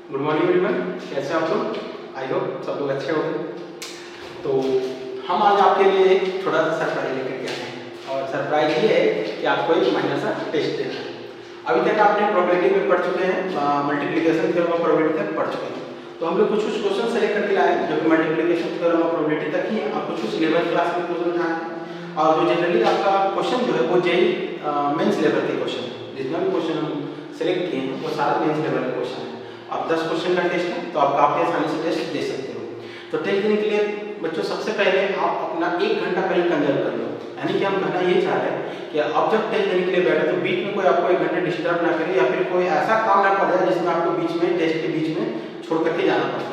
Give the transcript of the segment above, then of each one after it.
Good morning everyone, कैसे हैं आप लोग? आई होप सब लोग अच्छे होंगे। तो हम आज आपके लिए एक छोटा सा सरप्राइज लेकर के आए हैं और सरप्राइज ये है कि आपको एक माइनर सा टेस्ट देना है। अभी तक आपने प्रोबेबिलिटी में पढ़ चुके हैं, मल्टीप्लिकेशन थ्योरम ऑफ प्रोबेबिलिटी तक पढ़ चुके हैं। तो हम लोग कुछ क्वेश्चन सेलेक्ट करके लाए हैं जो कि मल्टीप्लिकेशन थ्योरम ऑफ प्रोबेबिलिटी तक ही है और कुछ 11th क्लास के क्वेश्चन उठाए हैं। और जो जनरली आपका क्वेश्चन जो है वो जेई मेंस लेवल के क्वेश्चन है। जितना भी क्वेश्चन हम सेलेक्ट किए हैं वो सारे मेंस लेवल के क्वेश्चन है। अब 10 क्वेश्चन का टेस्ट है तो आप काफी आसानी से टेस्ट दे सकते हो। तो टेस्ट देने के लिए बच्चों सबसे पहले आप अपना 1 घंटा पहले कंजर्व कर लो। यानी कि हम कहना ये चाह रहे हैं कि अब जब टेस्ट देने के लिए बैठो तो बीच में कोई आपको 1 घंटे डिस्टर्ब ना करे या फिर कोई ऐसा काम ना पड़ जाए जिसमें आपको बीच में टेस्ट के बीच में छोड़ करके जाना पड़े।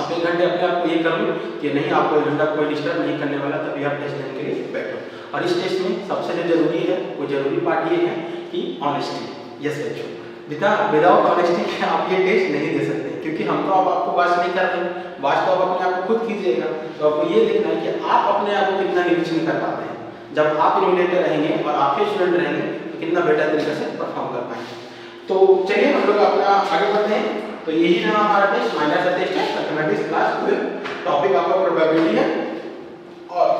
आप 1 घंटे अपने आप को ये कर लो कि नहीं, आपको 1 घंटा कोई डिस्टर्ब नहीं करने वाला, तभी आप टेस्ट देने के लिए बैठो। और इस टेस्ट में सबसे जो जरूरी है वो जरूरी पार्ट ये है कि ऑनेस्टी। यस बच्चों, विदाउट ऑनेस्टी आप ये टेस्ट नहीं दे सकते, क्योंकि हम तो अब आपको वाच नहीं कर रहे, वाच तो आप अपने आप को खुद कीजिएगा। तो आपको ये देखना है कि आप अपने आप को कितना निरीक्षण कर पाते हैं। जब आप इन्विजिलेटर रहेंगे और आप ही स्टूडेंट रहेंगे तो कितना बेटर तरीके से परफॉर्म कर पाएंगे। तो चलिए हम लोग अपना आगे बढ़ते हैं। तो यही रहा हमारा टेस्ट, माइनर सा टेस्ट है, मैथमेटिक्स क्लास 12। टॉपिक आपका प्रोबेबिलिटी है और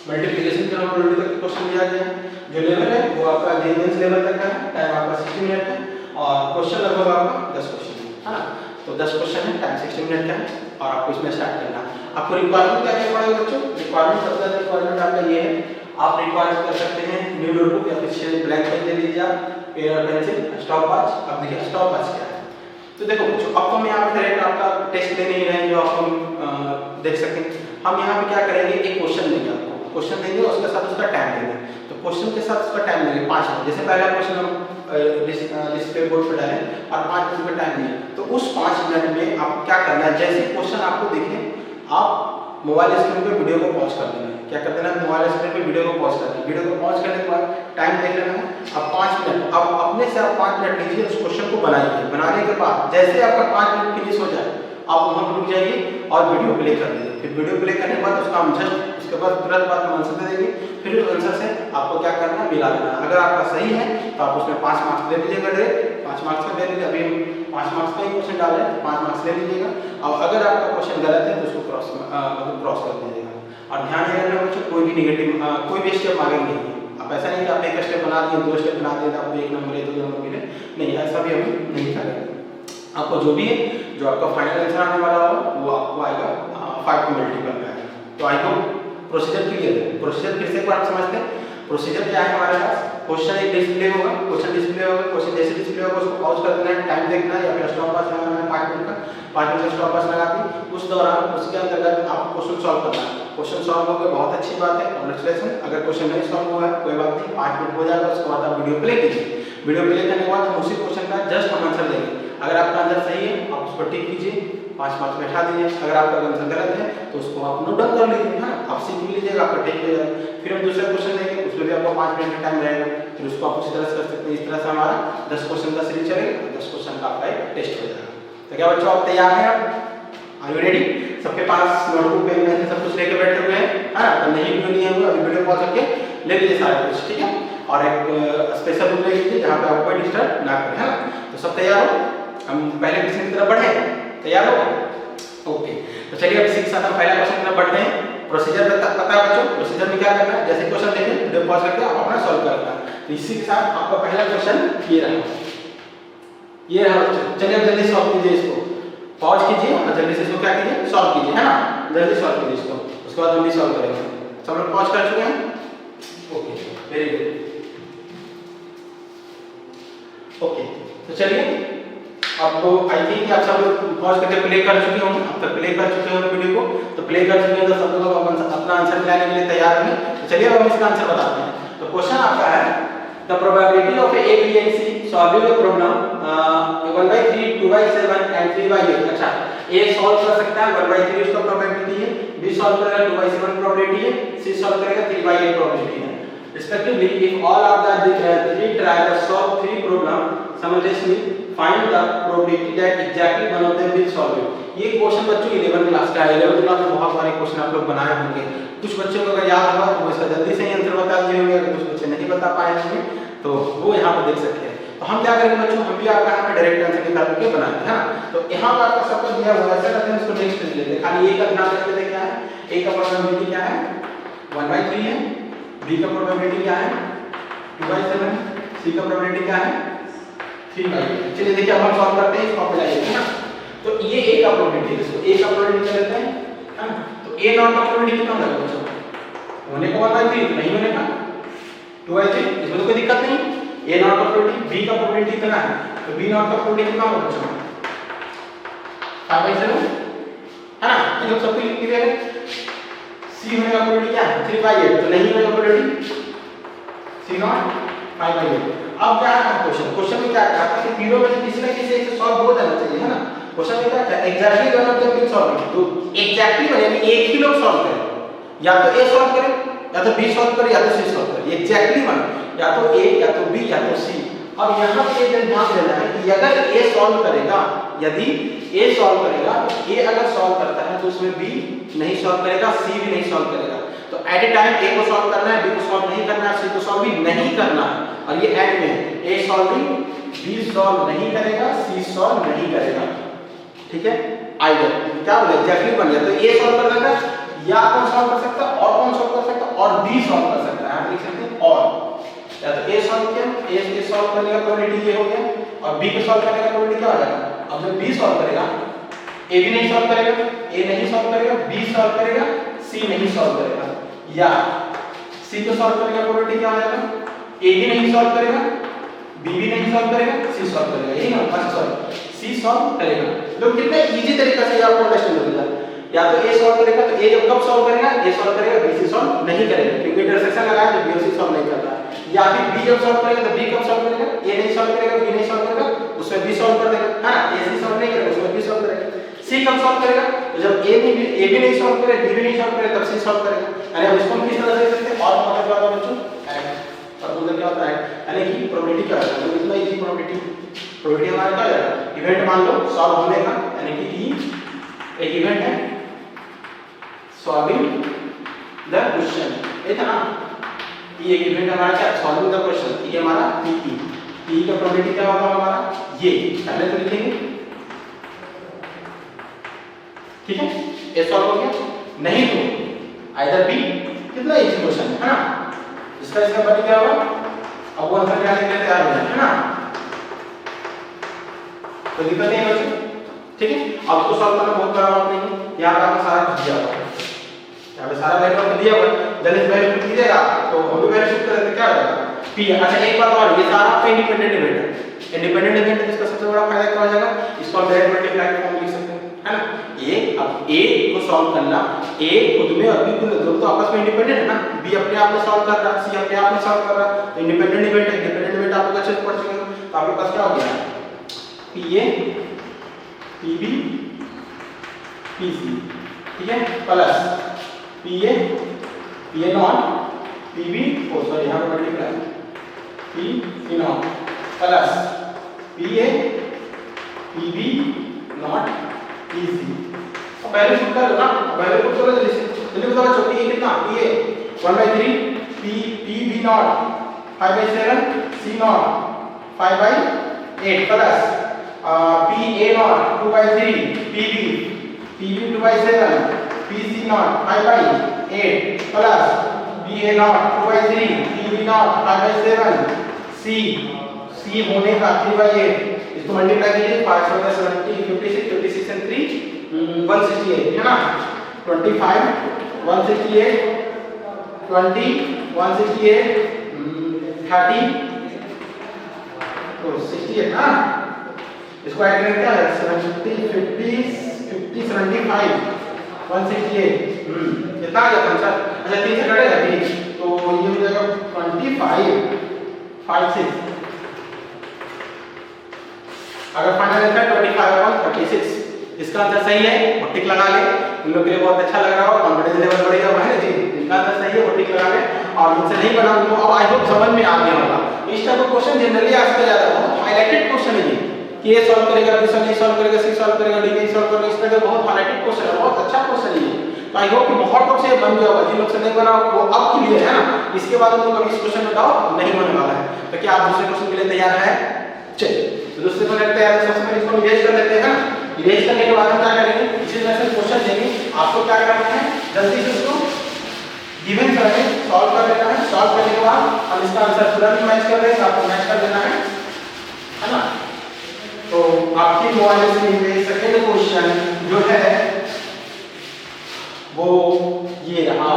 मल्टीप्लिकेशन थ्योरम ऑफ प्रोबेबिलिटी तक क्वेश्चन दिया गया है। जो लेवल है वो आपका जेईई लेवल तक का है। टाइम आपका 60 मिनट है और क्वेश्चन लगभग आपका 10 क्वेश्चन है ना। तो 10 क्वेश्चन है, टाइम 60 मिनट का है और आपको इसमें स्टार्ट करना है। आपको रिक्वायरमेंट क्या करना पड़ेगा बच्चों? रिक्वायरमेंट सबसे ज्यादा रिक्वायरमेंट आपका ये है, आप रिक्वायर कर सकते हैं न्यू नोटबुक या फिर ब्लैंक पेन ले लीजिए आप, पेन और पेंसिल, स्टॉप वॉच। अब देखिए स्टॉप वॉच क्या है। तो देखो बच्चों, अब तो हम यहाँ पे डायरेक्ट आपका टेस्ट ले नहीं रहे हैं जो आप देख सकते हैं। हम यहाँ पे क्या करेंगे, एक क्वेश्चन देंगे आपको, क्वेश्चन देंगे उसके साथ उसका टाइम देंगे। तो क्वेश्चन के साथ उसका टाइम देंगे 5 मिनट। जैसे पहला क्वेश्चन हम डिस्प्ले बोर्ड पे डालें और 5 मिनट का टाइम दिया, तो उस 5 मिनट में आपको क्या करना है, जैसे क्वेश्चन आपको दिखे आप मोबाइल स्क्रीन पे वीडियो को पॉज कर देना है। क्या कर देना है, मोबाइल स्क्रीन पे वीडियो को पॉज कर देना है। वीडियो को पॉज करने के बाद टाइम देख लेना है। अब 5 मिनट, अब अपने से आप 5 मिनट लीजिए, उस क्वेश्चन को बनाइए। बनाने के बाद जैसे आपका 5 मिनट फिनिश हो जाए आप वहां पर रुक जाइए और वीडियो प्ले कर दीजिए। फिर वीडियो प्ले करने के बाद उसका हम जस्ट उसके बाद तुरंत बाद हम आंसर दे देंगे। फिर उस आंसर से आपको क्या करना है, मिला देना। अगर आपका सही है तो आप उसमें 5 मार्क्स ले लीजिएगा, डायरेक्ट 5 मार्क्स का ले लीजिए। अभी हम 5 मार्क्स का ही क्वेश्चन डाल रहे हैं, 5 मार्क्स ले लीजिएगा। और अगर आपका क्वेश्चन गलत है तो उसको क्रॉस कर दीजिएगा। और ध्यान रखना बच्चों, कोई भी नेगेटिव कोई भी स्टेप मांगेंगे नहीं। आप ऐसा नहीं कि आप 1 स्टेप बना दिए, 2 स्टेप बना दिए तो आपको 1 नंबर या 2 नंबर मिले, नहीं, ऐसा भी हम नहीं करेंगे। आपको जो भी है, जो आपका फाइनल आंसर आने वाला होगा वो आपको आएगा 5 टू मल्टीपल में आएगा। तो आई होप प्रोसीजर क्लियर है। प्रोसीजर फिर से एक बार समझते हैं। प्रोसीजर क्या है हमारे पास, क्वेश्चन एक डिस्प्ले होगा, क्वेश्चन डिस्प्ले होगा, क्वेश्चन जैसे डिस्प्ले होगा उसको पॉज कर देना है, टाइम देखना है या फिर स्टॉप वॉच लगाना है 5 मिनट का। 5 मिनट का स्टॉप वॉच लगा दी, उस दौरान उसके अंतर्गत आपको क्वेश्चन सॉल्व करना है। क्वेश्चन सॉल्व हो गया, बहुत अच्छी बात है, कांग्रेचुलेशन। अगर क्वेश्चन नहीं सॉल्व हुआ है कोई बात नहीं, 5 मिनट हो जाएगा, उसके बाद आप वीडियो प्ले कीजिए। वीडियो प्ले करने के बाद हम उसी क्वेश्चन का जस्ट हम आंसर देंगे। अगर आपका आंसर सही है आप उसको टिक कीजिए, 5 मार्क्स में बैठा दीजिए। अगर आपका आंसर गलत है तो उसको आप नोट डाउन कर लीजिए, है ना, आप सीख भी लीजिएगा, आपका टिक हो जाएगा। फिर हम दूसरा क्वेश्चन देंगे, उसमें भी आपको 5 मिनट का टाइम रहेगा। फिर उसको आप उसी तरह से कर सकते हैं। इस तरह से हमारा 10 क्वेश्चन का सीरीज चलेगा, 10 क्वेश्चन का आपका एक टेस्ट हो जाएगा। तो क्या बच्चों आप तैयार हैं? आप आर यू रेडी? सबके पास नोटबुक पेन पेंसिल सब कुछ लेके बैठे हुए हैं, है ना? तो नहीं वीडियो नहीं है, अभी वीडियो पॉज करके ले लीजिए सारा कुछ, ठीक है? और एक स्पेशल रूम ले लीजिए जहाँ पे आपको कोई डिस्टर्ब ना करे, है ना? तो सब तैयार हो? हम पहले क्वेश्चन की तरफ बढ़े, तैयार हो? ओके, तो चलिए अब इसी के साथ हम पहला क्वेश्चन की तरफ बढ़ते हैं। प्रोसीजर पता है बच्चों, प्रोसीजर में क्या करना है, जैसे क्वेश्चन देखें वीडियो पॉज करके आप अपना सॉल्व करना है। तो इसी के साथ आपका पहला क्वेश्चन ये रहा, ये रहा बच्चों। चलिए अब जल्दी सॉल्व कीजिए, इसको पॉज कीजिए और जल्दी से इसको क्या कीजिए, सॉल्व कीजिए, है ना? जल्दी सॉल्व कीजिए इसको, उसके बाद हम भी सॉल्व करेंगे। सब लोग पॉज कर चुके हैं? Okay, very good. ओके, तो चलिए अब तो आई थिंक आप सब पॉज करके प्ले कर चुके होंगे, अब तक प्ले कर चुके होंगे वीडियो को। तो प्ले कर चुके हैं तो सब लोग अपना आंसर मिलाने के लिए तैयार हैं। तो चलिए अब हम इसका आंसर बताते हैं। तो क्वेश्चन आपका है, the probability of A B and C solving the problem 1/3 2/7 and 3/8। अच्छा, ए सॉल्व कर सकता है, 1/3 उसका प्रोबेबिलिटी है, बी सॉल्व करेगा 2/7 प्रोबेबिलिटी है, सी सॉल्व करेगा 3/8 प्रोबेबिलिटी है। Respectively, if all of the three try to solve 3 problems simultaneously, find the probability that exactly one of them will solve it. ये क्वेश्चन बच्चों 11th क्लास का है। 11th class में बहुत सारे क्वेश्चन आप लोग बनाए होंगे। कुछ बच्चों को अगर याद होगा तो वो इसका जल्दी से आंसर बता दिए होंगे, अगर कुछ बच्चे नहीं बता पाए होंगे तो वो यहाँ पर देख सकते हैं। तो हम क्या करेंगे बच्चों, हम भी आपका यहाँ पे डायरेक्ट आंसर निकाल के बनाएंगे, है ना। तो यहाँ पर आपका सबका दिया हुआ है, ऐसा करते हैं इसको नेक्स्ट ले लेते हैं। खाली ए का ध्यान रख लेते हैं, क्या है ए का प्रोबेबिलिटी क्या है 1/3 है, बी का प्रोबेबिलिटी क्या है 2/7, सी का प्रोबेबिलिटी क्या है 3/8। चलिए देखिए अब हम सॉल्व करते हैं इसको, आप मिलाइए, है ना। तो ये ए का प्रोबेबिलिटी है, इसको ए का प्रोबेबिलिटी लेते हैं, है ना। तो ए नॉट का प्रोबेबिलिटी कितना होगा बच्चों, होने का 1/3, नहीं होने का 2/3, इसमें तो कोई दिक्कत नहीं। ए नॉट का प्रोबेबिलिटी, बी का प्रोबेबिलिटी कितना है, तो बी नॉट का प्रोबेबिलिटी कितना होगा बच्चों 5/7, है ना। ये लोग सब कुछ क्लियर है। सी होने का प्रोबेबिलिटी क्या है 3/8, तो नहीं होने का प्रोबेबिलिटी सी नॉट 5/8। अब क्या है क्वेश्चन में क्या कहा था कि तीनों में से किसी ना किसी एक से सॉल्व हो जाना चाहिए, है ना। क्वेश्चन में क्या है exactly one of them will solve, तो एग्जैक्टली यानी एक ही लोग सॉल्व करें, या तो ए सॉल्व करे, या तो बी सॉल्व करे, या तो सी सॉल्व करे। एग्जैक्टली वन, या तो ए, या तो बी, या तो सी। अब यहाँ पे ध्यान देना है कि अगर ए सॉल्व करेगा, यदि ए सॉल्व करेगा तो ए अगर सॉल्व करता है तो उसमें बी नहीं सॉल्व करेगा, सी भी नहीं सॉल्व करेगा। तो एट ए टाइम ए को सॉल्व करना है, बी को सॉल्व नहीं करना है, सी को सॉल्व भी नहीं करना है। और ये एंड में ए सॉल्विंग, बी सॉल्व नहीं करेगा, सी सॉल्व नहीं करेगा, ठीक है। आइदर क्या बोले एग्जैक्टली वन, या तो ए सॉल्व कर देगा, या कौन सॉल्व कर सकता है, और कौन सॉल्व कर सकता है, और बी सॉल्व कर सकता है। आप लिख सकते हैं और, या तो ए सॉल्व किया, ए सॉल्व करने का प्रोबेबिलिटी ये हो गया, और बी को सॉल्व करने का प्रोबेबिलिटी क्या हो जाएगा। अब जब बी सॉल्व करेगा, ए भी नहीं सॉल्व करेगा, ए नहीं सॉल्व करेगा, बी सॉल्व करेगा, सी नहीं सॉल्व करेगा, या सी को सॉल्व करने का प्रोबेबिलिटी क्या हो जाएगा, ए भी नहीं सॉल्व करेगा, बी भी नहीं सॉल्व करेगा, सी सॉल्व करेगा, यही ना। अच्छा सॉरी, सी सॉल्व करेगा। तो कितने इजी तरीका से आपको अंडरस्टैंड हो जाएगा। या तो ए सॉल्व करेगा, तो ए जब कब सॉल्व करेगा, ए सॉल्व करेगा, बी सी सॉल्व नहीं करेगा, क्योंकि इंटरसेक्शन लगाया तो बी और सी सॉल्व नहीं कर रहा है। या फिर बी जब सॉल्व करेगा तो बी कब सॉल्व करेगा, ए नहीं सॉल्व करेगा, बी नहीं सॉल्व करेगा, उसमें बी सॉल्व कर देगा, है ना। ए सी सॉल्व नहीं करेगा, उसमें बी सॉल्व करेगा। सी कब सॉल्व करेगा, तो जब ए भी नहीं सॉल्व करे, बी भी नहीं सॉल्व करे, तब सी सॉल्व करेगा। यानी अब इसको हम किस तरह से लिख सकते हैं, और मतलब क्या होगा बच्चों ऐड, और उधर क्या होता है, यानी कि प्रोबेबिलिटी क्या होता है, तो इतना इजी प्रोबेबिलिटी हमारा क्या है, इवेंट मान लो सॉल्व होने का, यानी कि ई एक इवेंट है सॉल्विंग द क्वेश्चन, ये था ना। ये एक इवेंट हमारा क्या सॉल्विंग द क्वेश्चन, ये हमारा पीई, पीई का प्रोबेबिलिटी क्या होगा हमारा, ये पहले तो लिखेंगे, ठीक है। ए सॉल्व हो गया, नहीं तो आइदर बी, कितना इजी क्वेश्चन है ना। इसका बनी क्या होगा, अब वो आंसर क्या लिखने तैयार हो जाए, है ना। तो दिक्कत नहीं है बच्चों, ठीक है। अब इसको सॉल्व करना बहुत बड़ा बात नहीं है, यहाँ पे आपको सारा कुछ दिया हुआ है, यहाँ पे सारा वैल्यू आपको दिया हुआ है। जब इस वैल्यू को कीजिएगा तो हम भी वैल्यू शिफ्ट करें तो क्या होगा पी। अच्छा एक बात और, ये सारा आपका इंडिपेंडेंट इवेंट है। इंडिपेंडेंट इवेंट है, इसका सबसे बड़ा फायदा क्या हो जाएगा, इसको हम डायरेक्ट मल्टीप्लाई फॉर्म लिख सकते हैं, है ना। ये अब ए को सॉल्व करना, ए खुद में और बी खुद में, दोनों तो आपस में इंडिपेंडेंट है ना। बी अपने आप में सॉल्व कर रहा है, सी अपने आप में सॉल्व कर रहा है, तो इंडिपेंडेंट इवेंट है। इंडिपेंडेंट इवेंट आपको अच्छे से पढ़ चुके हैं, तो आपके पास क्या हो गया P A, P B, P C, ठीक है, plus P A not, P B, oh sorry यहाँ पर multiply, P C not plus P A, P B not, P C. अब वैल्यू पुट कर लो ना, वैल्यू पुट करो जल्दी से, जल्दी बताओ बच्चों, पी ए कितना, P A 1/3, P B not 5/7, C not 5/8 plus P A not 2/3, P B 2/7, P C not 5/8 plus P A not 2/3, P B not 5/7, C होने का 3/8। इसको मल्टीप्लाई कीजिए, 5 × 70 56 and 3 168, है ना। 25 168 20 168 30 तो 68 ना। इसको ऐड करें क्या है 70 50 75 168 कितना आ जाता है सर। अच्छा 3 से कटेगा 3 तो ये हो जाएगा 25 56। अगर फाइनल आंसर 25/36 इसका आंसर सही है वो टिक लगा ले। उन लोग के लिए बहुत अच्छा लग रहा हो, कॉन्फिडेंस लेवल बढ़ेगा है ना जी। इनका आंसर सही है वो टिक लगा ले, और जिनसे नहीं बना उनको अब आई होप समझ में आ गया होगा। इस टाइप का क्वेश्चन जनरली आज का ज्यादा बहुत हाईलाइटेड क्वेश्चन है ये कि ए सॉल्व करेगा, बी नहीं सॉल्व करेगा, सी सॉल्व करेगा, डी नहीं सॉल्व करेगा। इस तरह का बहुत हाईलाइटेड क्वेश्चन है, बहुत अच्छा क्वेश्चन है ये। तो आई होप कि बहुत लोग से बन गया होगा, जिन लोग से नहीं बना वो अब क्लियर है ना। इसके बाद उनको कभी इस क्वेश्चन में डाउट नहीं होने वाला है। तो क्या आप दूसरे क्वेश्चन के लिए तैयार हैं? चलिए तो दूसरे को लगता है सबसे पहले इसको इरेज कर लेते हैं ना। इरेज करने के बाद हम क्या करेंगे, इसी तरह से क्वेश्चन देंगे, आपको क्या करना है जल्दी से उसको गिवन करके सॉल्व कर लेना है। सॉल्व करने के बाद हम इसका आंसर तुरंत मैच कर देंगे, आपको मैच कर देना है ना। तो आपकी मोबाइल में सेकंड क्वेश्चन जो है वो ये रहा।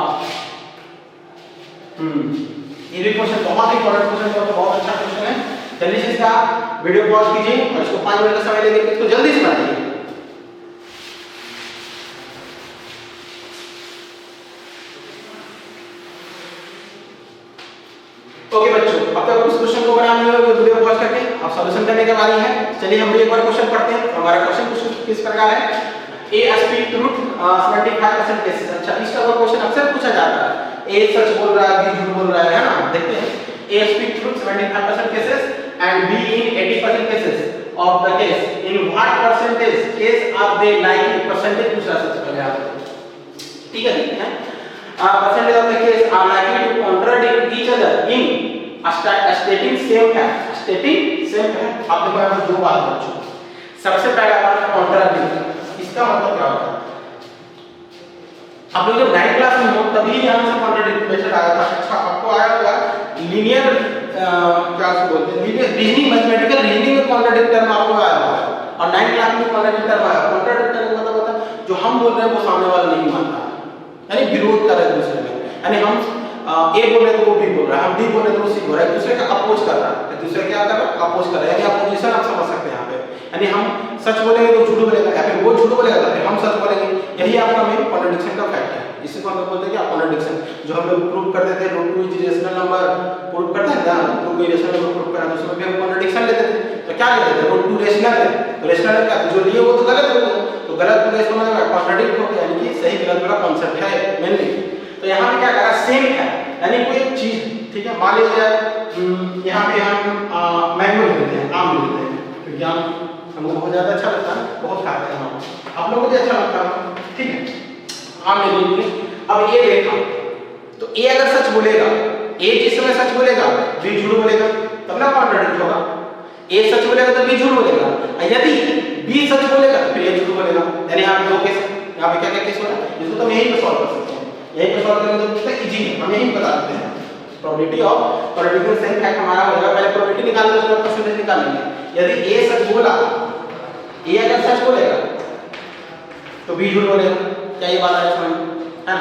ये भी क्वेश्चन बहुत ही इंपॉर्टेंट क्वेश्चन है, तो बहुत अच्छा क्वेश्चन है। जल्दी से इसका वीडियो पॉज कीजिए और इसको 5 मिनट का समय लेके इसको जल्दी से बनाइए। ओके बच्चों, अब तक उस क्वेश्चन को बनाने में वीडियो पॉज करके अब सॉल्यूशन करने की बारी है। चलिए हम भी एक बार क्वेश्चन पढ़ते हैं। तो हमारा क्वेश्चन किस प्रकार है, ए स्पीक ट्रूथ 75% केसेस। अच्छा, इस टाइप का क्वेश्चन अक्सर पूछा जाता है, ए सच बोल रहा है, बी झूठ बोल रहा है ना। देखते हैं, A speak truth 75% cases and B in 80% cases of the case. In what percentage case are they likely? Percentage पूछा सबसे पहले आप, ठीक है देखते हैं। Percentage of the case are likely to contradict each other in stating same fact. Stating same fact। अब देखो यहाँ दो बात बच्चों, सबसे पहला बात contradict, इसका मतलब क्या होता है? आप लोग जब 9th क्लास में हो तभी यहाँ से contradict मेथड आया था। अच्छा, आपको आया होगा लीनियर क्या से बोलते हैं, लीनियर रीजनिंग, मैथमेटिकल रीजनिंग में कॉन्ट्राडिक्ट टर्म आपको आया होगा और 9th क्लास में कॉन्ट्राडिक्ट टर्म आया। कॉन्ट्राडिक्ट टर्म मतलब होता है जो हम बोल रहे हैं वो सामने वाला नहीं मानता, यानी विरोध कर रहा है दूसरे में। यानी हम ए बोल रहे हैं तो वो बी बोल रहा है, हम डी बोल रहे हैं तो वो सी बोल रहा है, दूसरे का अपोज कर रहा है। दूसरे क्या कर रहा है, अपोज कर रहा है, यानी अपोजिशन आप समझ सकते हैं यहाँ पे। यानी हम सच बोलेंगे तो झूठ बोलेगा, या फिर वो झूठ बोलेगा तो फिर हम सच बोलेंगे। यही आपका मेन कॉन्ट्रडिक्शन का फैक्ट है। इसी को हम लोग बोलते हैं कि कॉन्ट्रडिक्शन, जो हम लोग प्रूव करते थे root 2 is rational number prove करते हैं ना, रूट 2 रेशनल नंबर प्रूव करना, तो उसमें भी हम कॉन्ट्रडिक्शन लेते थे। तो क्या लेते थे, रूट 2 रेशनल है तो रेशनल का जो लिए वो तो गलत हो गया, तो गलत हो गया इसका मतलब कॉन्ट्रडिक्ट हो गया, यानी कि सही गलत वाला कांसेप्ट है मेनली। तो यहाँ पे क्या करा, सेम है, यानी कोई एक चीज, ठीक है, मान लीजिए यहाँ पे हम मैंगो लेते हैं, आम लेते हैं, क्योंकि आम हमको बहुत ज्यादा अच्छा लगता है, बहुत खाते हैं हम, आप लोगों को भी अच्छा लगता है, ठीक है, आम ले लीजिए। अब ये देखा तो ए अगर सच बोलेगा, ए जिस समय सच बोलेगा बी झूठ बोलेगा, तब ना कॉन्ट्रडिक्ट होगा। ए सच बोलेगा तो बी झूठ बोलेगा, यदि बी सच बोलेगा तो फिर ए झूठ बोलेगा। यानी यहाँ पे दो केस, यहाँ पे क्या क्या केस हो रहा है, इसको तो हम यहीं पे सॉल्व कर सकते हैं। यहीं पे सॉल्व करेंगे तो बहुत इजी है, हम यहीं बता देते हैं। Probability of contradiction same fact हमारा हो जाएगा, पहले प्रोबेबिलिटी निकालने के बाद परसेंटेज निकालेंगे। यदि ए सच बोला, ए अगर सच बोलेगा तो बी झूठ बोलेगा। क्या ये बात है समझ है ना?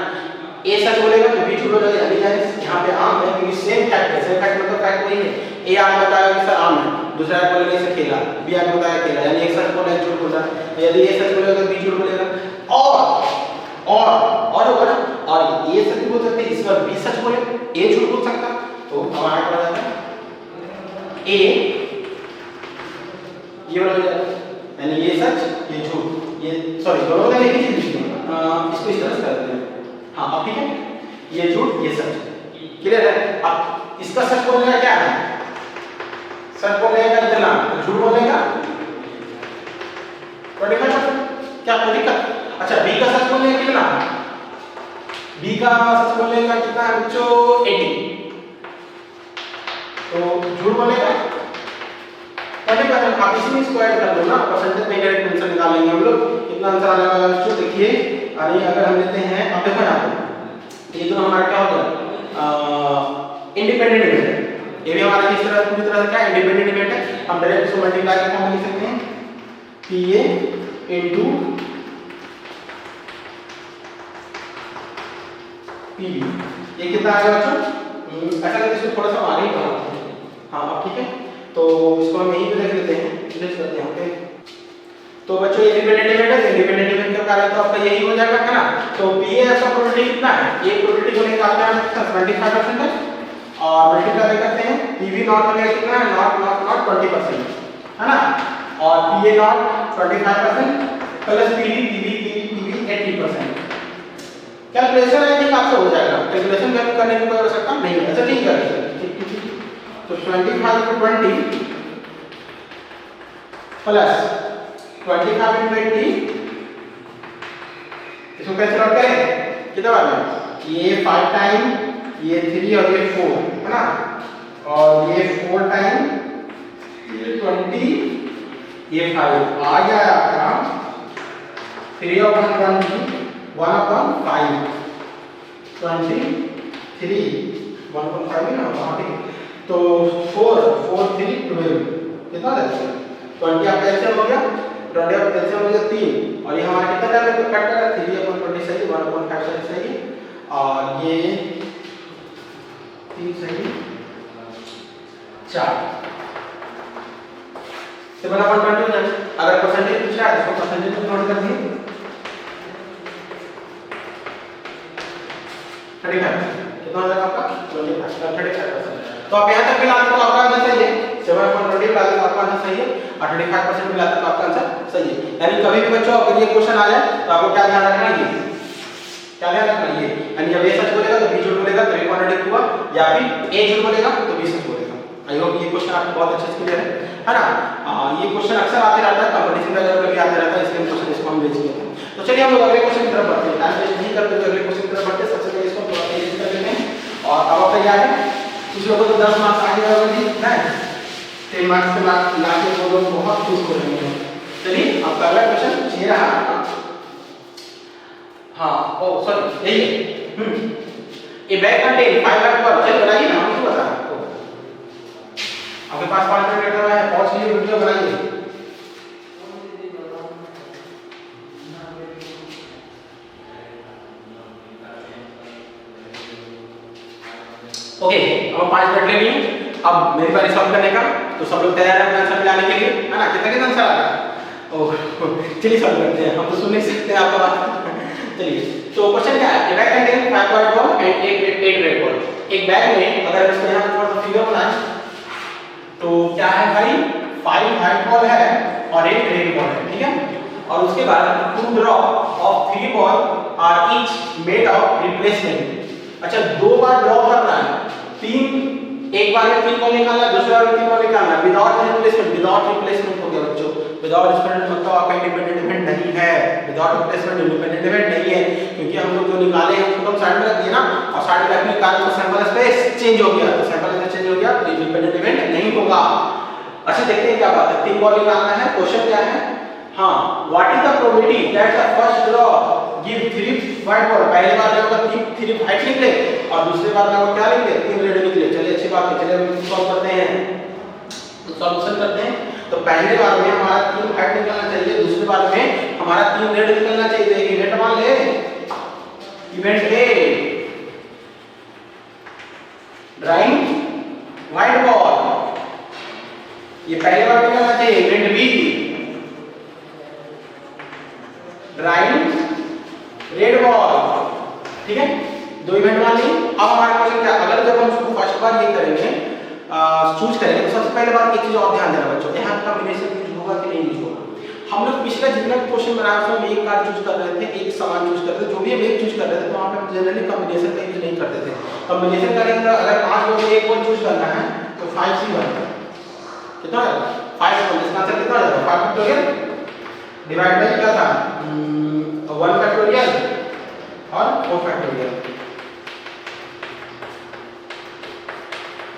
ए सच बोलेगा तो बी झूठ बोलेगा, यानी यहाँ पे आम है क्योंकि सेम फैक्ट है। सेम फैक्ट मतलब फैक्ट वही है, ए आपको बताया कि सर आम है, दूसरा आपको बोलेगा इसे केला, बी आपको बताया केला, यानी एक सच बोला एक झूठ बोला। यदि ए सच बोलेगा तो बी झूठ बोलेगा, और होगा ना, और ए सच बोल सकते इस बार बी सच बोले, ए झूठ बोल सकता, तो हमारा क्या हो जाता है, ए ये वाला हो जाएगा, यानी ये सच ये झूठ, ये सॉरी दोनों का एक ही चीज है। इसको इस तरह से कर देते हैं, हाँ अब ठीक है, ये झूठ ये सच, क्लियर है। अब इसका सच बोलने का क्या है, सच बोलने का इतना, झूठ बोलने का 25%, क्या कोई दिक्कत? अच्छा, बी का सच बोलने का कितना, बी का सच बोलने का कितना है बच्चों 80, तो झूठ बोलने का 20%। आप इसी में इसको ऐड कर दो ना, परसेंटेज में डायरेक्ट आंसर निकालेंगे हम लोग। कितना आंसर आने वाला है बच्चों देखिए, अरे अगर हम लेते हैं, अब देखो ना ये तो हमारा क्या हो गया इंडिपेंडेंट इवेंट है, ये भी हमारा किस तरह पूरी तरह से क्या इंडिपेंडेंट इवेंट है। हम डायरेक्ट इसको मल्टीप्लाई करके हम लिख सकते हैं PA इनटू PB। ये कितना आ गया बच्चों, ऐसा करके इसको थोड़ा सा आगे ही बढ़ाते हैं। हाँ अब ठीक है, तो इसको हम यहीं पे देख लेते हैं, लिख करते हैं ओके। तो बच्चों ये इंडिपेंडेंट इवेंट है, इंडिपेंडेंट इवेंट का कार्य तो आपका यही हो जाएगा है ना। तो PA का प्रोबेबिलिटी कितना है, ये प्रोबेबिलिटी होने का क्या है 25% है, और मल्टीप्लाई करते हैं PB नॉट होने का कितना है, नॉट 20% है ना, और PA not 25% plus PB 80%। Calculation I think आपसे हो जाएगा, कैलकुलेशन करने की कोई आवश्यकता नहीं है। अच्छा ठीक है, तो 25 into 20 प्लस 25 into 80, इसको कैसे नोट करें, कितना बार में, ये 5 टाइम, ये 3 और ये 4 है ना, और ये 4 टाइम ये 20 ये 5 आ गया आपका 3/20 1/5 23 1/5 है ना हाँ ठीक। तो 4 4 3 12 कितना रहता है 20 आपका एलसीएम हो गया 20 आपका एलसीएम हो गया 3 और ये हमारा कितना टाइम है तो कट करा 3/20 सही 1/5 सही और ये 3 सही 4 तो बना 120 हो जाए। अगर परसेंटेज पूछा है तो परसेंटेज को नोट कर दिए 35 कितना हो जाएगा आपका 35%। तो आप यहाँ तक मिलाते तो आपका आंसर सही है 7.20 मिलाते तो आपका आंसर सही है और 35% मिलाते तो आपका आंसर सही है। यानी कभी भी बच्चों अगर ये क्वेश्चन आ जाए तो आपको क्या ध्यान रखना है क्या ध्यान रखना है यानी जब ए सच बोलेगा तो बी झूठ बोलेगा तभी क्वाड्रेटिक हुआ या फिर ए झूठ बोलेगा तो बी सच बोलेगा। आई होप ये क्वेश्चन आपको बहुत अच्छे से क्लियर है ना। ये क्वेश्चन अक्सर आते रहता है कंपटीशन वगैरह में भी आते रहता है इसलिए क्वेश्चन इसको हम बेच लेते हैं। तो चलिए हम लोग अगले क्वेश्चन की तरफ बढ़ते हैं टाइम वेस्ट नहीं करते तो अगले क्वेश्चन की तरफ बढ़ते हैं। सबसे पहले इसको थोड़ा तेज कर लेते हैं और अब आप तैयार हैं कुछ लोगों को 10 मार्क्स आने वाले हैं 10 मार्क्स के बाद लाके वो लोग बहुत खुश हो रहे हैं। चलिए आपका अगला क्वेश्चन ये रहा हाँ ओ सॉरी यही है ए बैग कंटेन 5 लाख पर चल बनाइए ना हमको बता आपके पास 5 मिनट का है पहुंच लिए वीडियो बनाइए। ओके अब 5 मिनट ले लिए अब मेरी बारी सॉल्व करने का तो सब लोग तैयार हैं आंसर मिलाने के लिए है ना कितना कितना आंसर आ रहा है ओह चलिए सॉल्व करते हैं हम तो सुन नहीं सकते आपका बात चलिए तो क्वेश्चन क्या है ए bag contain 5 white ball and 8 red ball. एक बैग में अगर इसमें यहां थोड़ा सा फिगर बनाएं तो क्या है भाई 5 व्हाइट बॉल है और 8 रेड बॉल है ठीक है और उसके बाद 2 drop of 3 ball are each made of replacement. अच्छा दो बार ड्रॉप करना है एक बार में 3 बॉल निकालना दूसरी बार में 3 बॉल निकालना विदाउट रिप्लेसमेंट हो गया बच्चों। विदाउट रिप्लेसमेंट मतलब आपका इंडिपेंडेंट इवेंट नहीं है विदाउट रिप्लेसमेंट इंडिपेंडेंट इवेंट नहीं है क्योंकि हम लोग जो निकाले हैं उसको हम साइड में रख दिए ना और साइड में रखने के कारण तो सैंपल स्पेस चेंज हो गया तो सैंपल स्पेस चेंज हो गया तो इंडिपेंडेंट इवेंट नहीं होगा। अच्छा देखते हैं क्या बात है 3 बॉल निकालना है क्वेश्चन क्या है हाँ what is the probability that the first draw give 3 white ball. पहले बार में होगा 3 व्हाइट निकले और दूसरी बार में होगा क्या निकले 3 रेड निकले। चलिए अच्छी बात है चलिए हम सॉल्व करते हैं तो सॉल्यूशन करते हैं। तो पहले बार में हमारा 3 व्हाइट निकलना चाहिए दूसरी बार में हमारा 3 रेड निकलना चाहिए। तो इवेंट मान ले event A drawing white ball ये पहले बार निकलना चाहिए। Event B drawing red ball ठीक है 2 इवेंट मान ली। अब हमारा क्वेश्चन क्या अगर जब हम उसको फर्स्ट बार ये करेंगे चूज करेंगे तो सबसे पहले बात एक चीज और ध्यान देना बच्चों यहाँ कॉम्बिनेशन यूज होगा कि नहीं यूज होगा। हम लोग पिछला जितना क्वेश्चन बनाया उसमें हम एक कार्ड चूज कर रहे थे एक समान चूज कर रहे थे जो भी हम एक चूज कर रहे थे तो वहां पे हम जनरली कॉम्बिनेशन का यूज नहीं करते थे। कॉम्बिनेशन करेंगे अगर 5 बॉल में एक बॉल चूज करना है तो 5C1 कितना है 5 बॉल इसका आंसर कितना आ जाएगा 5 फैक्टोरियल डिवाइड बाय क्या था 1 फैक्टोरियल और 4 फैक्टोरियल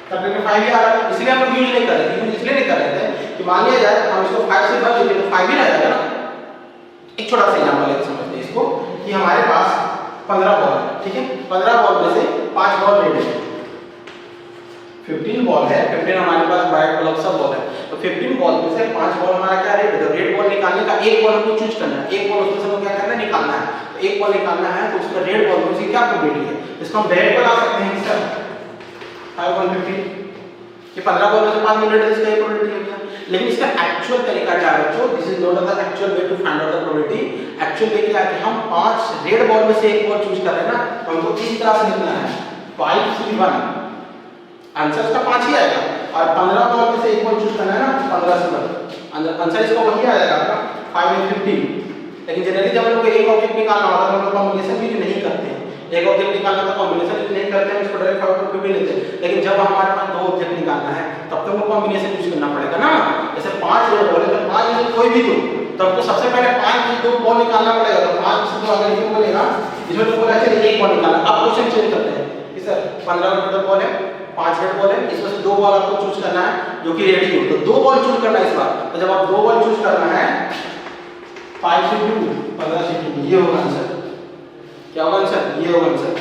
तब तक 5 ही आ रहा है इसलिए हम लोग यूज नहीं कर रहे थे इसलिए नहीं कर रहे थे कि मान लिया जाए हम इसको 5 से भर देंगे तो 5 ही रह जाएगा ना। एक छोटा सा एग्जांपल लेके समझते हैं इसको कि हमारे पास 15 बॉल है ठीक है 15 बॉल में से 5 बॉल रेड है 15 बॉल है 15 हमारे पास व्हाइट बॉल सब बॉल है तो 15 बॉल में से 5 बॉल हमारा क्या रेड है तो रेड बॉल निकालने का एक बॉल हमको चूज करना है एक बॉल उसमें से क्या करना है निकालना है तो एक बॉल निकालना है तो उसका रेड बॉल में से क्या प्रोबेबिलिटी है इसको हम डायरेक्ट बना सकते हैं सर 5/150 ये 15 बॉल में से 5 मिनट इसका ये प्रोबेबिलिटी हो गया। लेकिन इसका एक्चुअल तरीका क्या है बच्चों this is not the actual way to find out the probability. Actual way क्या है कि हम 5 रेड बॉल में से एक बॉल चूज कर रहे हैं ना तो हमको इस तरह से लिखना है 5C1 आंसर इसका 5 ही आएगा और 15 बॉल में से एक बॉल चूज करना है ना 15C1 आंसर इसका वही आएगा आपका 5/15। लेकिन जनरली जब हम लोग एक ऑब्जेक्ट निकालना होता है तो हम लोग कॉम्बिनेशन यूज नहीं करते हैं एक ऑब्जेक्ट निकालना तो कॉम्बिनेशन यूज नहीं करते हैं इसको डायरेक्ट आउटपुट भी लेते हैं। लेकिन जब हमारे पास 2 ऑब्जेक्ट निकालना है तब तो वो कॉम्बिनेशन यूज करना पड़ेगा ना। जैसे 5 रेड बॉल है तो 5 में से कोई भी दो तब तो सबसे पहले 5 में से 2 बॉल निकालना पड़ेगा तो 5 में से 2 अगर इसमें बोलेगा इसमें तो बोला चलिए एक बॉल निकालना। अब क्वेश्चन चेंज करते हैं कि सर 15 में टोटल बॉल है 5 रेड बॉल है, इसमें से 2 बॉल आपको चूज करना है जो कि रेडी हो, तो 2 बॉल चूज करना है इस बार। तो जब आप 2 बॉल चूज करना है 5 से 2 15 से 2, ये होगा आंसर। क्या होगा आंसर? ये होगा आंसर।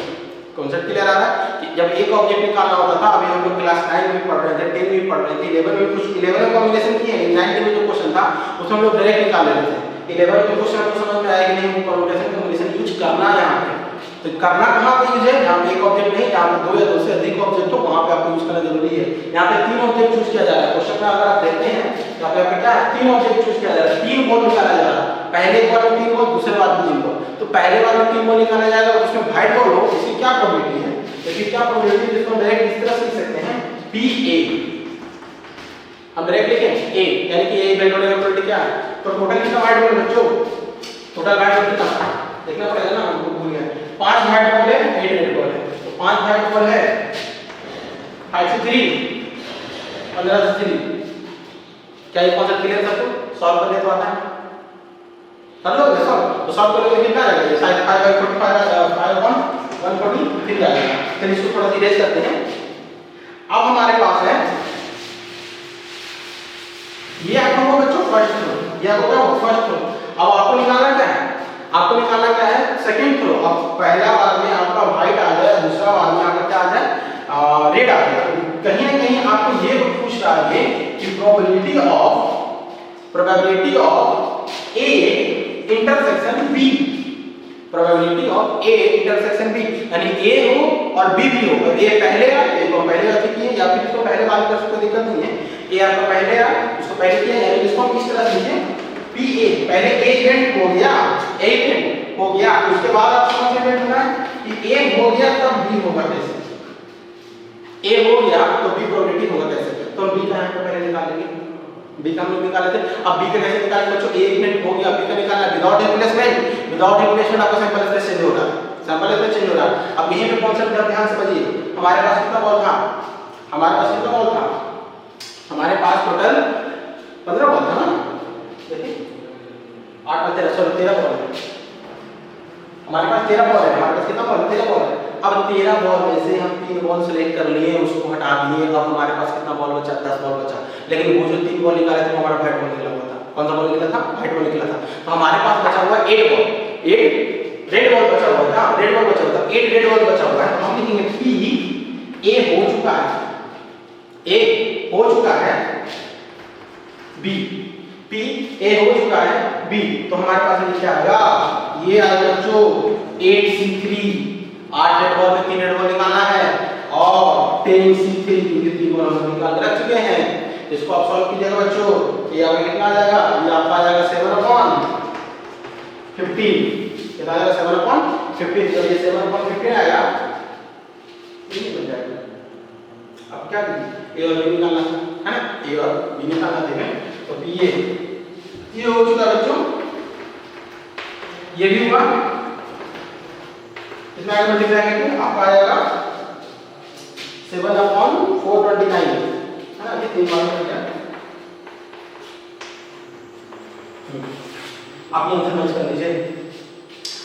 कॉन्सेप्ट क्लियर आ रहा है कि जब एक ऑब्जेक्ट निकालना होता था, अभी हम लोग क्लास 9 में पढ़ रहे थे, 10 में पढ़ रहे थे, 11 में कुछ 11 में कॉम्बिनेशन किए हैं, 9 में जो क्वेश्चन था उसमें हम लोग डायरेक्ट निकाल लेते थे। 11 में क्वेश्चन आपको समझ में आया कि नहीं परम्यूटेशन कॉम्बिनेशन यूज करना है यहाँ पे। तो करना कहाँ पे यूज है? जहाँ पे एक ऑब्जेक्ट नहीं, जहाँ पे 2 या 2 से अधिक ऑब्जेक्ट हो वहाँ पे आपको यूज करना जरूरी है। यहाँ पे 3 ऑब्जेक्ट चूज किया जा रहा है क्वेश्चन में, अगर आप देखते हैं यहाँ पे आपका क्या है 3 ऑब्जेक्ट चूज किया जा रहा है, 3 बॉल निकाला जा रहा है। पहले बार में 3 बॉल, दूसरे बार में 3 बॉल। तो पहले बार में 3 बॉल निकाला जाएगा और उसमें व्हाइट बॉल हो, इसकी क्या प्रोबेबिलिटी है? देखिए क्या प्रोबेबिलिटी, जिसको डायरेक्ट इस तरह से लिख सकते हैं PA। हम डायरेक्ट लिखें A, यानी कि A इवेंट होने का प्रोबेबिलिटी क्या है? तो टोटल कितना व्हाइट बॉल बच्चों? टोटल व्हाइट बॉल कितना देखना पड़ेगा ना, हमको भूल गया। 5 व्हाइट बॉल है, 8 रेड बॉल है। तो 5 व्हाइट बॉल है 5 से 3 15 से 3। क्या ये कॉन्सेप्ट क्लियर है? सबको सॉल्व करने तो आता है, कर लो सॉल्व। तो सॉल्व करोगे कितना आ जाएगा? ये शायद 5 बाय 45 5 143 आ जाएगा। चलिए इसको थोड़ा सा इरेज करते हैं। अब हमारे पास है ये आपका होगा बच्चों फर्स्ट थ्रो, ये आपका क्या होगा फर्स्ट थ्रो। अब आपको निकालना क्या है? आपको निकालना क्या है? Second throw. अब पहला बार में आपका व्हाइट आ जाए, दूसरा बार में आपका क्या आ जाए रेड आ जाए। कहीं ना कहीं आपको ये पूछ रहा है कि probability of A intersection B, probability of A intersection B, यानी A हो और B भी हो। A पहले आ, A को पहले आ चुकी है या फिर इसको पहले बात कर सकते, दिक्कत नहीं है। A आपका पहले आ, इसको पहले किया, यानी इसको हम इस तरह से लिखें PA। पहले A इवेंट हो गया, A इवेंट हो गया, उसके बाद आप कौन सा इवेंट होना है कि A हो गया तब B होगा कैसे? A हो गया तो B प्रोबेबिलिटी होगा कैसे? तो हम B का यहाँ पे पहले निकाल लेंगे। B का हम लोग निकाल लेते हैं। अब B का कैसे निकालेंगे बच्चों? A इवेंट हो गया, B का निकालना विदाउट रिप्लेसमेंट। विदाउट रिप्लेसमेंट आपका सैंपल स्पेस चेंज हो रहा है, सैंपल स्पेस चेंज हो रहा है। अब यहीं पे कॉन्सेप्ट ध्यान से समझिए। हमारे पास कितना बॉल था? हमारे पास कितना बॉल था? हमारे पास टोटल 15 बॉल था ना। देखिए 8 में 13 बॉल है। हमारे पास 13 बॉल है। हमारे पास कितना बॉल है? 13 बॉल है। अब 13 बॉल में से हम 3 बॉल सेलेक्ट कर लिए, उसको हटा दिए। अब हमारे पास कितना बॉल बचा? 10 बॉल बचा। लेकिन वो जो 3 बॉल निकाले थे हमारा व्हाइट बॉल निकला हुआ था। कौन सा बॉल निकला था? व्हाइट बॉल निकला था। तो हमारे पास बचा हुआ 8 बॉल, 8 रेड बॉल बचा हुआ था। रेड बॉल बचा हुआ था, 8 रेड बॉल बचा हुआ है। तो हम लिखेंगे P A हो चुका है, A हो चुका है B, P A हो चुका है B। तो हमारे पास क्या आएगा? ये आएगा बच्चों 8C3। 8 रेड बॉल में 3 रेड बॉल निकालना है और 10C3 क्योंकि 3 बॉल हम निकाल के रख चुके हैं। इसको आप सॉल्व कीजिएगा बच्चों। ये आपका कितना आ जाएगा? ये आपका आ जाएगा 7/15। कितना आ जाएगा? 7/15। तो ये 7/15 आएगा, ये बन जाएगा। अब क्या करिए? A और B निकालना है ना, A और B निकालना देंगे। तो B ये हो चुका बच्चों, ये भी हुआ। इसमें आगे मल्टीप्लाई करके आपका आ जाएगा 7/429 है ना। ये 3 बार हो गया। आप ये आंसर मैच कर लीजिए,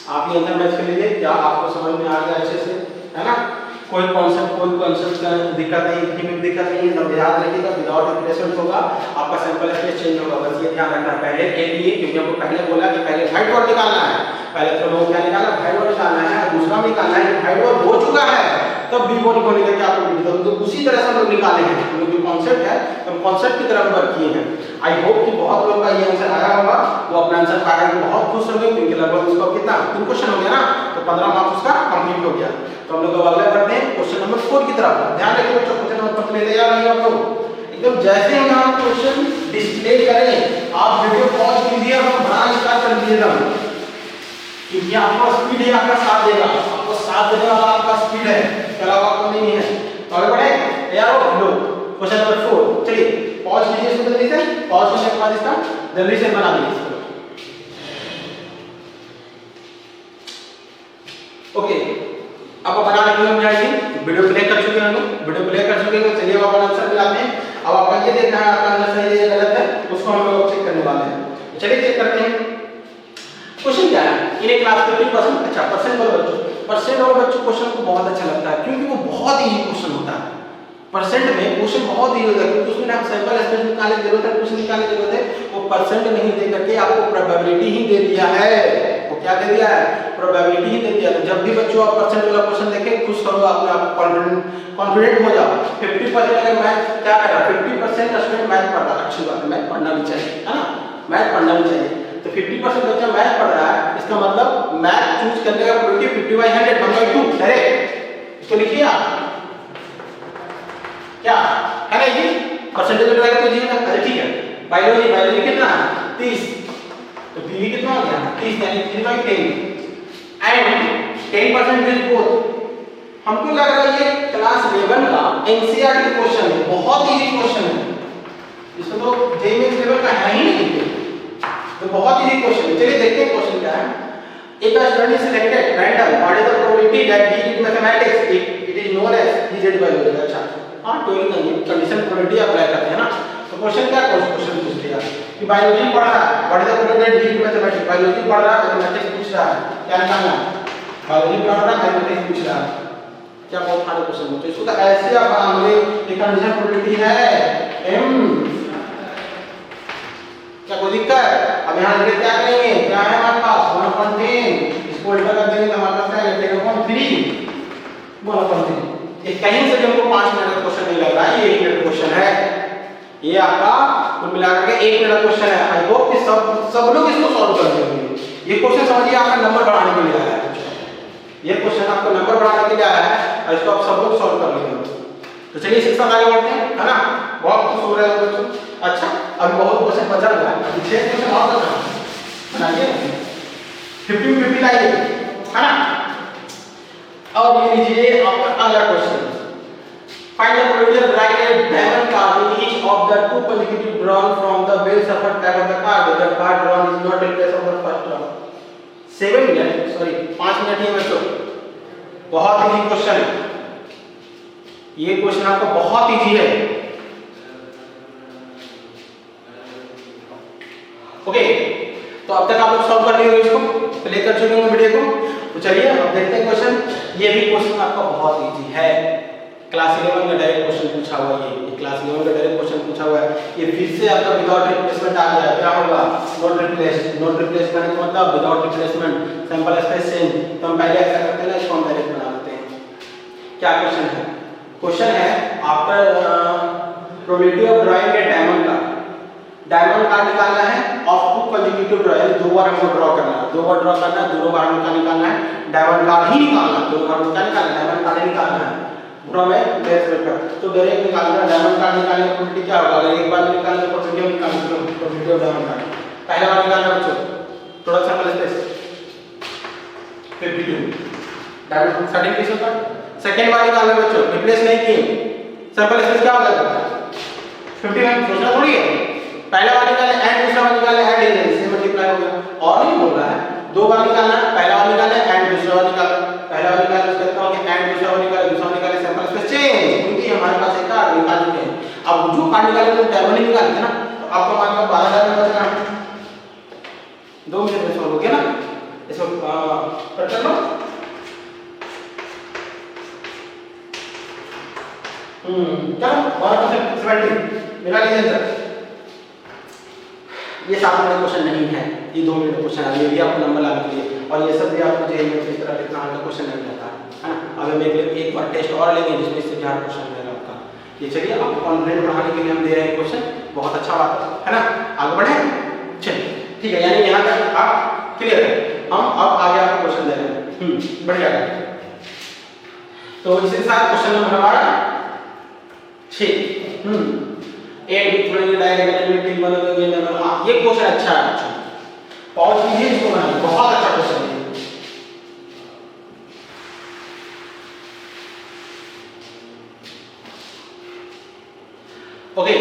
आप ये आंसर मैच कर लीजिए। क्या आपको समझ में आ गया अच्छे से, है ना? कोई कॉन्सेप्ट का दिक्कत नहीं, किसी में दिक्कत नहीं है। सब याद रखिएगा विदाउट रिप्लेसमेंट होगा, आपका सैंपल स्पेस चेंज होगा। बस ये ध्यान रखना है। पहले ए लिए, क्योंकि हमको पहले बोला कि पहले व्हाइट बॉल निकालना है। पहले तो लोग क्या निकाला? व्हाइट बॉल निकालना है, दूसरा निकालना है। व्हाइट बॉल हो चुका है तब बी बॉल होने का क्या प्रोबेबिलिटी? तो उसी तरह से हम लोग निकाले हैं। हम लोग जो कॉन्सेप्ट है हम कॉन्सेप्ट की तरफ वर्क किए हैं। आई होप कि बहुत लोगों का ये आंसर आया होगा, वो अपना आंसर पा के बहुत खुश होंगे, क्योंकि लगभग उसका कितना 3 क्वेश्चन हो गया ना, तो 15 मार्क्स उसका कंप्लीट हो गया। तो हम लोग अगले बढ़ते हैं क्वेश्चन नंबर 4 की तरफ। ध्यान रखिए बच्चों, क्वेश्चन नंबर 4 ले तैयार रहिए आप लोग। एकदम जैसे हम यहाँ क्वेश्चन डिस्प्ले करें आप वीडियो पॉज कीजिए और बनाना स्टार्ट कर दीजिएगा, क्योंकि आपका स्पीड है, आपका साथ देगा, आपको साथ देने वाला आपका स्पीड है, इसके अलावा आपको नहीं है। तो आगे बढ़े तैयार हो लो। क्वेश्चन नंबर 4 चलिए पॉज कीजिए इसको जल्दी से। पॉज करने के बाद इसका जल्दी से बना दीजिए। ओके अब बनाने के लिए हम जाएंगे, वीडियो प्ले कर चुके हैं, वीडियो प्ले कर चुके हैं। चलिए अब अपन आंसर मिलाते हैं। अब आपका ये देखना है आपका आंसर सही है या गलत है, उसको हम लोग चेक करने वाले हैं। चलिए चेक करते हैं। क्वेश्चन क्या है? इन ए क्लास 50%। अच्छा परसेंट वाले बच्चों, परसेंट वाले बच्चों क्वेश्चन को बहुत अच्छा लगता है, क्योंकि वो बहुत इजी क्वेश्चन होता है। परसेंट में क्वेश्चन बहुत ही होता है, क्योंकि उसमें आप सैंपल स्पेस निकालने की जरूरत है, क्वेश्चन निकालने की जरूरत है। वो परसेंट नहीं दे करके आपको प्रोबेबिलिटी ही दे दिया है। वो क्या दे दिया है? प्रोबेबिलिटी ही दे दिया। तो जब भी बच्चों आप परसेंट वाला क्वेश्चन देखें, खुश करो, अपने आप कॉन्फिडेंट हो जाओ। 50% अगर मैथ क्या कर रहा है, 50% स्टूडेंट मैथ पढ़ रहा है, अच्छी बात है, मैथ पढ़ना भी चाहिए, है ना, मैथ पढ़ना भी चाहिए। तो 50% बच्चा मैथ पढ़ रहा है, इसका मतलब मैथ चूज करने का प्रोबेबिलिटी 50/100 1/2 डायरेक्ट। इसको लिखिए आप, क्या है ना, ये परसेंटेज में लगाए तो जी ना। अच्छा ठीक है, बायोलॉजी कितना है? 30, तो पीवी कितना हो गया? 30 यानी 3/10 एंड 10% इज बोथ। हमको लग रहा है ये क्लास 11 का एनसीईआरटी क्वेश्चन है, बहुत इजी क्वेश्चन है, इसमें तो जेईई लेवल का है ही नहीं, तो बहुत इजी क्वेश्चन है। चलिए देखते हैं क्वेश्चन क्या है। If a student is selected random, what is the probability that he did mathematics? It is known as he did biology. अच्छा, हाँ 12 का ये कंडीशन प्रोबेबिलिटी अप्लाई करते हैं ना। तो क्वेश्चन क्या क्वेश्चन पूछ लिया कि बायोलॉजी पढ़ रहा है, what is the probability that he did mathematics? Biology पढ़ रहा है, मैथमेटिक्स पूछ रहा है, क्या निकालना है? बायोलॉजी पढ़ रहा है, मैथमेटिक्स पूछ रहा है, क्या बहुत सारे क्वेश्चन होते हैं। इसको तो ऐसे आप आंगे एक कंडीशन प्रोबेबिलिटी है m, क्या कोई दिक्कत? अब यहाँ लिख क्या करेंगे, क्या है हमारे पास 1/10, इसको उल्टा कर देंगे तो हमारे पास क्या है 10/3 1/3। ये कहीं से भी हमको 5 मिनट का क्वेश्चन नहीं लग रहा है, ये 1 मिनट क्वेश्चन है, ये आपका कुल मिलाकर के 1 मिनट क्वेश्चन है। आई होप कि सब लोग इसको सॉल्व कर देंगे। ये क्वेश्चन समझिए आपका नंबर बढ़ाने के लिए आया है, ये क्वेश्चन आपको नंबर बढ़ाने के लिए आया है और इसको आप सब लोग सॉल्व कर लेंगे। तो चलिए इसी के साथ आगे बढ़ते हैं, है ना, बहुत खुश हो रहे हैं बच्चों। अच्छा, अभी बहुत क्वेश्चन बचा हुआ है, अभी 6 क्वेश्चन और बनाइए, 50-50 लाइए, है ना। अब ये लीजिए आपका अगला question, find the probability of drawing A diamond card in each of the 2 consecutive drawn from the base of a pack of the card. The card drawn is not in place of the first draw. 7 minute, sorry 5 minute ही बच्चों, बहुत easy question है ये, question आपको बहुत easy है। Okay, तो अब तक आप लोग सॉल्व कर लिए होंगे, इसको प्ले कर चुके होंगे वीडियो को। तो चलिए अब देखते हैं क्वेश्चन। ये भी क्वेश्चन आपका बहुत इजी है, क्लास 11 का डायरेक्ट क्वेश्चन पूछा हुआ है, ये क्लास 11 का डायरेक्ट क्वेश्चन पूछा हुआ है। ये फिर से आपका विदाउट रिप्लेसमेंट आ गया, क्या होगा? नॉट रिप्लेस, नॉट रिप्लेस करने का मतलब without replacement, sample space change. तो हम पहले ऐसा करते हैं ना, इसको हम डायरेक्ट बना देते हैं। क्या क्वेश्चन है? क्वेश्चन है after probability of drawing A diamond card, diamond card निकालना है ऑफ 2 consecutive ड्रॉ, यानी 2 बार हमको ड्रॉ करना है, 2 बार ड्रॉ करना है, दोनों बार हमको निकालना है, डायमंड कार्ड ही निकालना है, 2 बार क्या निकालना है? डायमंड कार्ड ही निकालना है, पूरा में बेस वेक्टर। तो डायरेक्ट निकालना है, डायमंड कार्ड निकालने की प्रोबेबिलिटी क्या होगा? अगर एक बार निकालने की प्रोबेबिलिटी निकालनी है, प्रोबेबिलिटी ऑफ डायमंड कार्ड पहला बार निकालना है बच्चों, थोड़ा सैंपल स्पेस 52 डायमंड 13 पीस होता है। सेकंड बार निकालना है बच्चों, रिप्लेस नहीं किए, सैंपल स्पेस क्या होगा? 51, सोचना थोड़ी है, पहला बार निकाले एंड दूसरा बार निकाले एंड इधर से मल्टीप्लाई हो गया, और नहीं बोल रहा है, 2 बार निकालना है, पहला बार निकाले एंड दूसरा बार निकाले, पहला बार निकाले उसका क्या हो गया एंड दूसरा बार निकाले, दूसरा निकाले, सैंपल स्पेस चेंज, क्योंकि हमारे पास एक कार्ड निकाल चुके हैं। अब जो कार्ड निकाले तो डायमंड ही निकालते हैं ना, तो आपको मान लो 12 डायमंड बचेगा, 2 मिनट में सॉल्व हो गया ना, इसको कर लो। चलो 1/70 निकाल लीजिए आंसर। ये 7 मिनट क्वेश्चन नहीं है, ये 2 मिनट क्वेश्चन है, ये भी आपको नंबर लाने के लिए, और ये सब भी आपको जेईई में इस तरह लिखना है, क्वेश्चन नहीं रहता है ना। अब हम एक बार टेस्ट और लेंगे जिसमें इससे ज़्यादा क्वेश्चन रहेगा आपका। ये चलिए आपको कॉन्फिडेंस बढ़ाने के लिए हम दे रहे हैं क्वेश्चन, बहुत अच्छा बात है ना। आगे बढ़े, चलिए ठीक है, यानी यहाँ तक आप क्लियर है। हम अब आगे आपको क्वेश्चन दे रहे हैं, बढ़िया। तो इसके साथ क्वेश्चन नंबर हमारा 6 एक भी थोड़ी डायग्रामेटिक बनोगे नंबर। हां, ये क्वेश्चन अच्छा है, अच्छा पॉज कीजिए इसको, बनाइए, बहुत अच्छा क्वेश्चन है। ओके,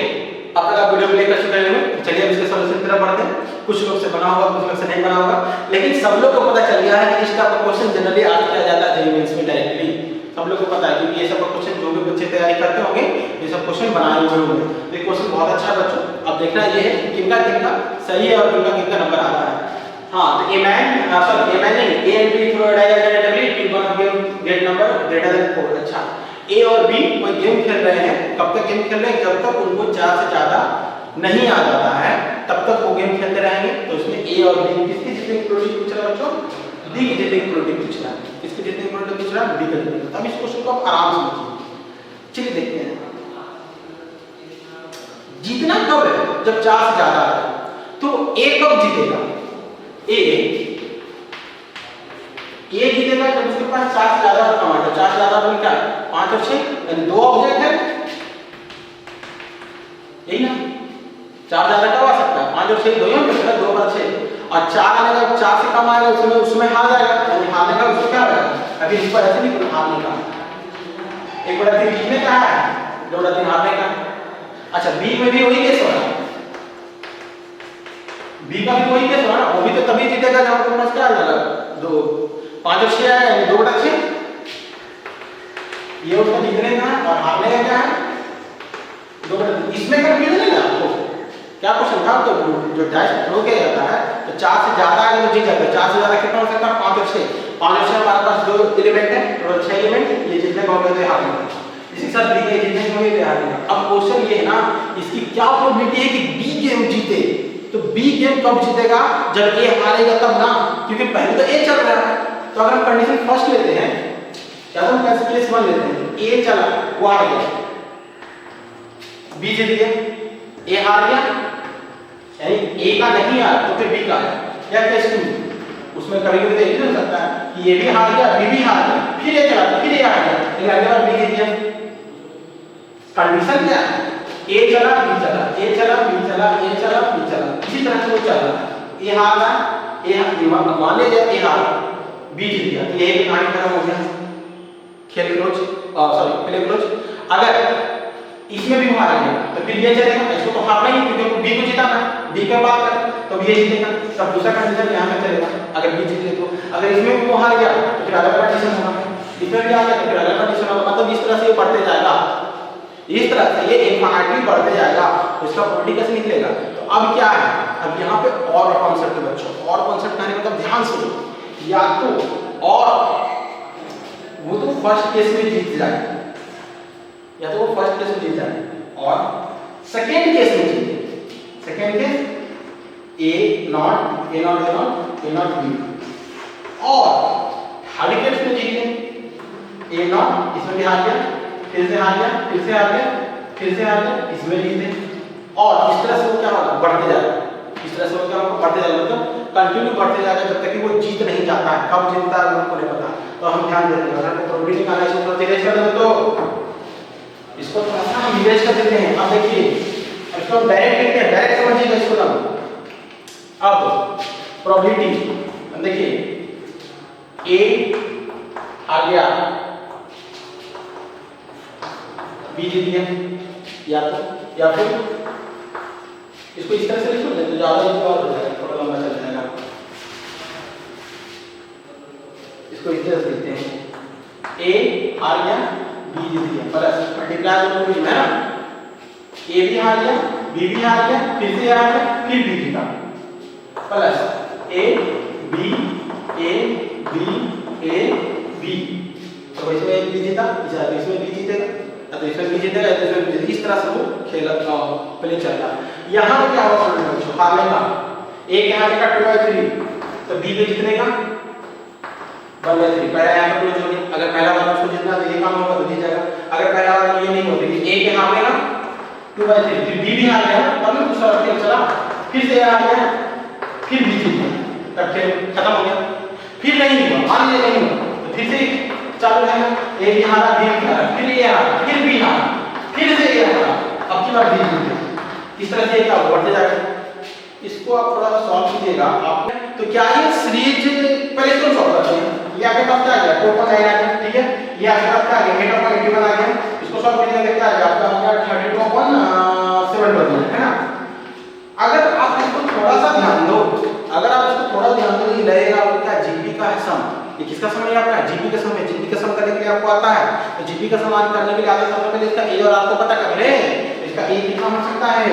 अब तक आप वीडियो प्ले कर चुके हैं, चलिए अब इसके सॉल्यूशन की तरफ बढ़ते हैं। कुछ लोग से बना होगा, कुछ लोग से नहीं बना होगा, लेकिन सब लोग को पता चल गया है कि इस टाइप का क्वेश्चन जनरली आस्क किया जाता है जेईई मेंस में डायरेक्टली, सब लोग को पता है, क्योंकि ये सब क्वेश्चन जो भी बच्चे तैयारी करते होंगे ये सब क्वेश्चन बनाए हुए होंगे। तो ये क्वेश्चन बहुत अच्छा है बच्चों। अब देखना ये है किनका किनका सही है और किनका किनका नंबर आ रहा है। हां, तो ए मैन नहीं, A and B through diagrammatically T one get number greater than 4। अच्छा, ए और बी कोई गेम खेल रहे हैं, कब तक गेम खेल रहे हैं, जब तक उनको 4 से ज्यादा नहीं आ जाता है तब तक वो गेम खेलते रहेंगे। तो इसमें ए और बी किसकी जितनी प्रोबेबिलिटी पूछ रहा है बच्चों, डी की जितनी प्रोबेबिलिटी पूछ रहा है, किसकी जितनी प्रोबेबिलिटी पूछ रहा है, डी की जितनी। अब इस क्वेश्चन को आप आराम से समझिए। चलिए देखते हैं जीतना कब है, जब 4 से ज्यादा है। तो ए कब जीतेगा, ए जीतेगा जब उसके पास 4 से ज्यादा टमाटर, 4 से ज्यादा बन क्या 5 और 6 यानी 2 ऑब्जेक्ट है, यही ना। 4 ज्यादा कब आ सकता है, 5 और 6 दो ही होंगे, 2 और 6, और 4 आएगा, 4 से कम आएगा उसमें हार जाएगा, यानी हारने का उसको क्या होगा, अभी इस पर ऐसे नहीं हारने का, 1/3 जीतने का है, 2/3 हारने का। अच्छा बी में भी वही केस हो रहा है, बी का भी वही केस हो रहा है ना, वो भी तो तभी जीतेगा जब आपके पास क्या आ जाएगा 2, 5 और 6 आया यानी 2/6, ये उसका जीतने का है और हारने का क्या है 2/3। इसमें कंफ्यूजन है ना आपको, क्या क्वेश्चन था, तो जो डाइस थ्रो किया जाता है तो 4 से ज्यादा आगे तो जीत जाएगा, 4 से ज्यादा कितना हो सकता है 5 और 6, 5 और 6 हमारे पास 2 एलिमेंट है, टोटल 6 एलिमेंट, ये जितने का हो गए तो हारने का, इसी साथ बी के जीतने को भी हारने का। अब क्वेश्चन ये है ना, इसकी क्या प्रोबेबिलिटी है कि बी गेम जीते, तो बी गेम कब जीतेगा, जब ए हारेगा तब ना, क्योंकि पहले तो ए चल रहा है। तो अगर हम कंडीशन फर्स्ट लेते हैं या तो हम केस 1 लेते हैं, ए चला वो हार गया, बी जीत गया, ए हार गया यानी ए का नहीं आया तो फिर बी का आया, या केस 2 उसमें कभी कभी एक हो सकता है कि ए भी हार गया बी भी हार गया, फिर ए चला फिर ए हार गया, लेकिन अगली बार बी जीत गया। कंडीशन क्या है, ए चला बी चला, ए चला बी चला, ए चला बी चला, इसी तरह से वो चल रहा है। ए हार रहा है, मान लीजिए ए हार बी जीत गया, तो ये कहानी खत्म हो गया, खेल क्लोज, सॉरी प्ले क्लोज। अगर इसमें भी हार गया तो फिर ये चलेगा, इसको तो हारना ही क्योंकि बी को जीताना है, बी के बाद कर तो ये जीतेगा, तब दूसरा कंडीशन यहां पे चलेगा अगर बी जीत ले तो। अगर इसमें भी वो हार गया तो फिर अगला कंडीशन होगा, इसमें भी आ गया तो फिर अगला कंडीशन होगा, मतलब इस तरह से ये बढ़ते जाएगा, इस तरह से ये इनफिनिटली बढ़ते जाएगा, उसका प्रोबेबिलिटी कैसे निकलेगा। तो अब क्या है, अब यहाँ पे और कॉन्सेप्ट है बच्चों, और कॉन्सेप्ट कहने मतलब ध्यान से, या तो और वो तो फर्स्ट केस में जीत जाए, या तो वो फर्स्ट केस में जीत जाए और सेकेंड केस में जीते, second case A not a not a not a not be, और थर्ड केस में जीते ए नॉट, इसमें भी हार गया, फिर से हार गया, फिर से हार गया, फिर से हार गया, इसमें जीते, और इस तरह से वो क्या होगा बढ़ते जाएगा, इस तरह से वो क्या होगा बढ़ते जाएगा, मतलब कंटिन्यू बढ़ते जाएगा जब तक कि वो जीत नहीं जाता है। कब जीतता है उनको नहीं पता, तो हम ध्यान देते हैं, अगर प्रोबेबिलिटी का एनालिसिस को इरेज कर दें तो इसको थोड़ा सा हम इरेज कर देते हैं। अब देखिए इसको डायरेक्ट लिखते हैं, डायरेक्ट समझिएगा इसको ना। अब प्रोबेबिलिटी अब देखिए ए आ गया बी जीत गया, या फिर इसको इस तरह से लिखो तो ज्यादा और हो जाएगा, थोड़ा लंबा चल जाएगा, इसको इस तरह से लिखते हैं ए हार गया बी जीत गया, प्लस मल्टीप्लाई दोनों को है ना, ए भी हार गया बी भी हार गया, फिर से हार गया, फिर बी जीता, प्लस ए बी बी, तो इसमें बी जीता, इसमें बी जीतेगा, तो इसमें बी जीतेगा, तो इसमें बी, इस तरह से वो खेल प्ले चल रहा है। यहाँ पे क्या होगा बच्चों, हारने का ए के हारने का 2/3, तो बी के जीतने का 1/3, पहला यहाँ पे क्लोज हो गया, अगर पहला वाला उसको जीतना तो ये काम होगा तो जीत जाएगा, अगर पहला वाला ये नहीं होता कि ए के हारने का 2/3, फिर बी भी हार गया, तब दूसरा खेल चला, फिर से हार गया, फिर बी जीत गया, तब खेल खत्म हो गया, फिर नहीं हुआ, मान लीजिए नहीं हुआ तो फिर से चालू रहेगा, ए भी हारा बी भी हारा, फिर ये हारा, फिर बी हारा, फिर से ये हारा, अब की बार बी जीत गया, इस तरह से क्या बढ़ते जाएगा। इसको आप थोड़ा सा सॉल्व कीजिएगा आप, तो क्या ये सीरीज पहले इसको सॉल्व करते हैं, ये आपके पास क्या आ गया 2.9 आ गया, ठीक है, ये आपके पास क्या आ गया 8.81 आ गया, इसको सॉल्व कीजिएगा क्या आ गया आपका आ गया 32.7 है ना। अगर आप इसको थोड़ा सा ध्यान दो, अगर आप इसको थोड़ा ध्यान दो, ये लगेगा आपको क्या जीपी का है सम, ये किसका सम है आपका जीपी का सम है, जीपी का सम करने के लिए आपको आता है, तो जीपी का सम करने के लिए आगे सबसे पहले इसका ए और आर को पता कर ले, इसका ए कितना हो सकता है,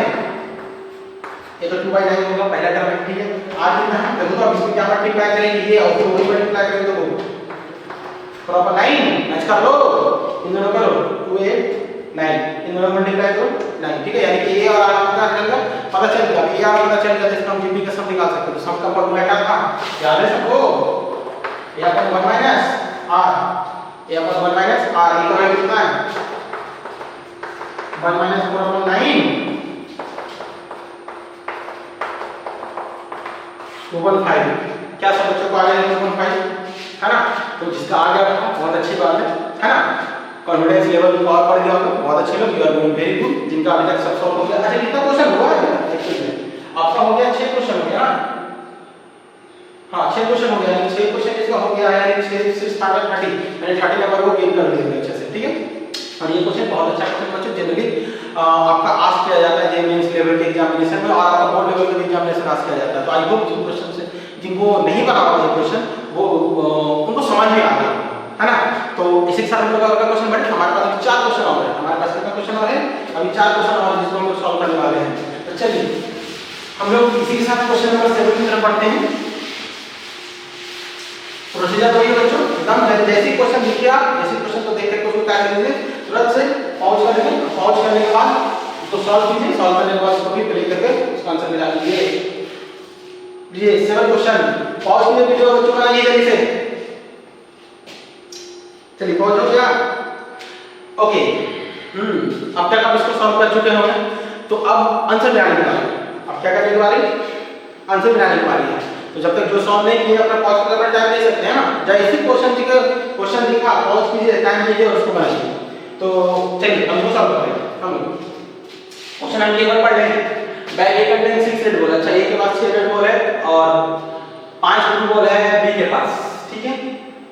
ये तो 2/9 होगा पहला टर्म है, ठीक है, आज कितना है देखो, तो अब इसमें क्या मल्टीप्लाई करेंगे ये और तो वही मल्टीप्लाई करेंगे तो प्रॉपर 9 मैच कर लो, इन दोनों करो 2 8 9, इन दोनों मल्टीप्लाई करो 9, ठीक है। यानी कि ए और आर का पता चल गया, ए आर पता चल गया, तो इसका हम जीपी का सम निकाल सकते हैं। तो सम का फॉर्मूला क्या था, याद है सबको, A upon 1 minus R, A upon 1 minus R, ये का वैल्यू कितना है 1 माइनस 4 अपॉन 9 2.5। क्या सब बच्चों को आ गया 2.5, है ना। तो जिसका आ गया बहुत अच्छी बात है ना। कॉन्फिडेंस लेवल और बढ़ गया होगा, बहुत अच्छे लोग, you are doing very good. जिनका अभी तक सब सॉल्व हो गया, अच्छा कितना क्वेश्चन हुआ है एक्चुअली में आपका हो गया 6 क्वेश्चन हो गया ना, हां 6 क्वेश्चन हो गया, यानी 6 क्वेश्चन इसका हो गया, यानी 6 6 30, मैंने 30 नंबर को गेन कर लिया अच्छे से, ठीक है। और ये क्वेश्चन बहुत अच्छा क्वेश्चन बच्चों, जनरली आपका आस्क किया जाता है जे मेंस लेवल के एग्जामिनेशन में, और आपका बोर्ड लेवल के एग्जामिनेशन आस्क किया जाता है। तो आई होप जिन क्वेश्चन से जिनको नहीं बना हुआ ये क्वेश्चन वो उनको समझ में आ गया, है ना। तो इसी के साथ हम लोग अगला क्वेश्चन बढ़े। हमारे पास अभी 4 क्वेश्चन और है, हमारे पास कितना क्वेश्चन और है, अभी 4 क्वेश्चन और जिसको हम लोग सॉल्व करने वाले हैं। तो चलिए हम लोग इसी के साथ क्वेश्चन नंबर 7 की तरफ बढ़ते हैं। प्रोसीजर वही है बच्चों, एकदम जैसे क्वेश्चन लिखिए आप, जैसे क्वेश्चन को देख के उसको क्या करेंगे, तुरंत से पॉज कर लेंगे, पॉज करने के बाद उसको सॉल्व कीजिए, सॉल्व करने के बाद उसको भी प्ले करके उसका आंसर निकाल लीजिए। ये 7 क्वेश्चन पॉज कीजिए, वीडियो बच्चों बनाइए जल्दी से। चलिए पॉज हो गया, ओके। अब तक आप इसको सॉल्व कर चुके होंगे, तो अब आंसर बनाने की बारी। अब क्या करने की बारी, आंसर बनाने की बारी है। तो जब तक जो सॉल्व नहीं किया अपना पॉज करके टाइम ले सकते हैं ना, जैसे क्वेश्चन दिखा पॉज कीजिए, टाइम लीजिए और उसको बनाइए। तो चलिए हम इसको सॉल्व करते हैं। हम क्वेश्चन हम एक बार पढ़ लेंगे। बैग ए कंटेन 6 रेड बॉल, अच्छा ए के पास 6 रेड बॉल है और 5 ब्लू बॉल है बी के पास, ठीक है।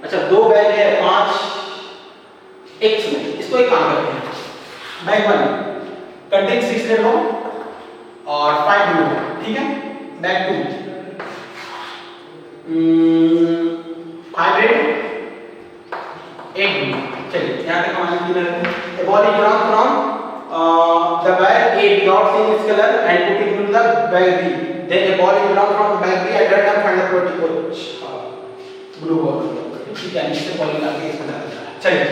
अच्छा 2 बैग है 5 एक्स में, इसको एक काम करते हैं। बैग 1 कंटेन 6 रेड बॉल और 5 ब्लू बॉल, ठीक है। Bag 2 5 red 8 blue. चलिए यहां तक हमारे क्लियर है। A ball is drawn from the bag A without seeing its color and put it into the bag B. Then a ball is drawn from the bag B at random, find the probability for blue ball. ठीक है, इससे ball निकाल के इसमें डाल देना। चलिए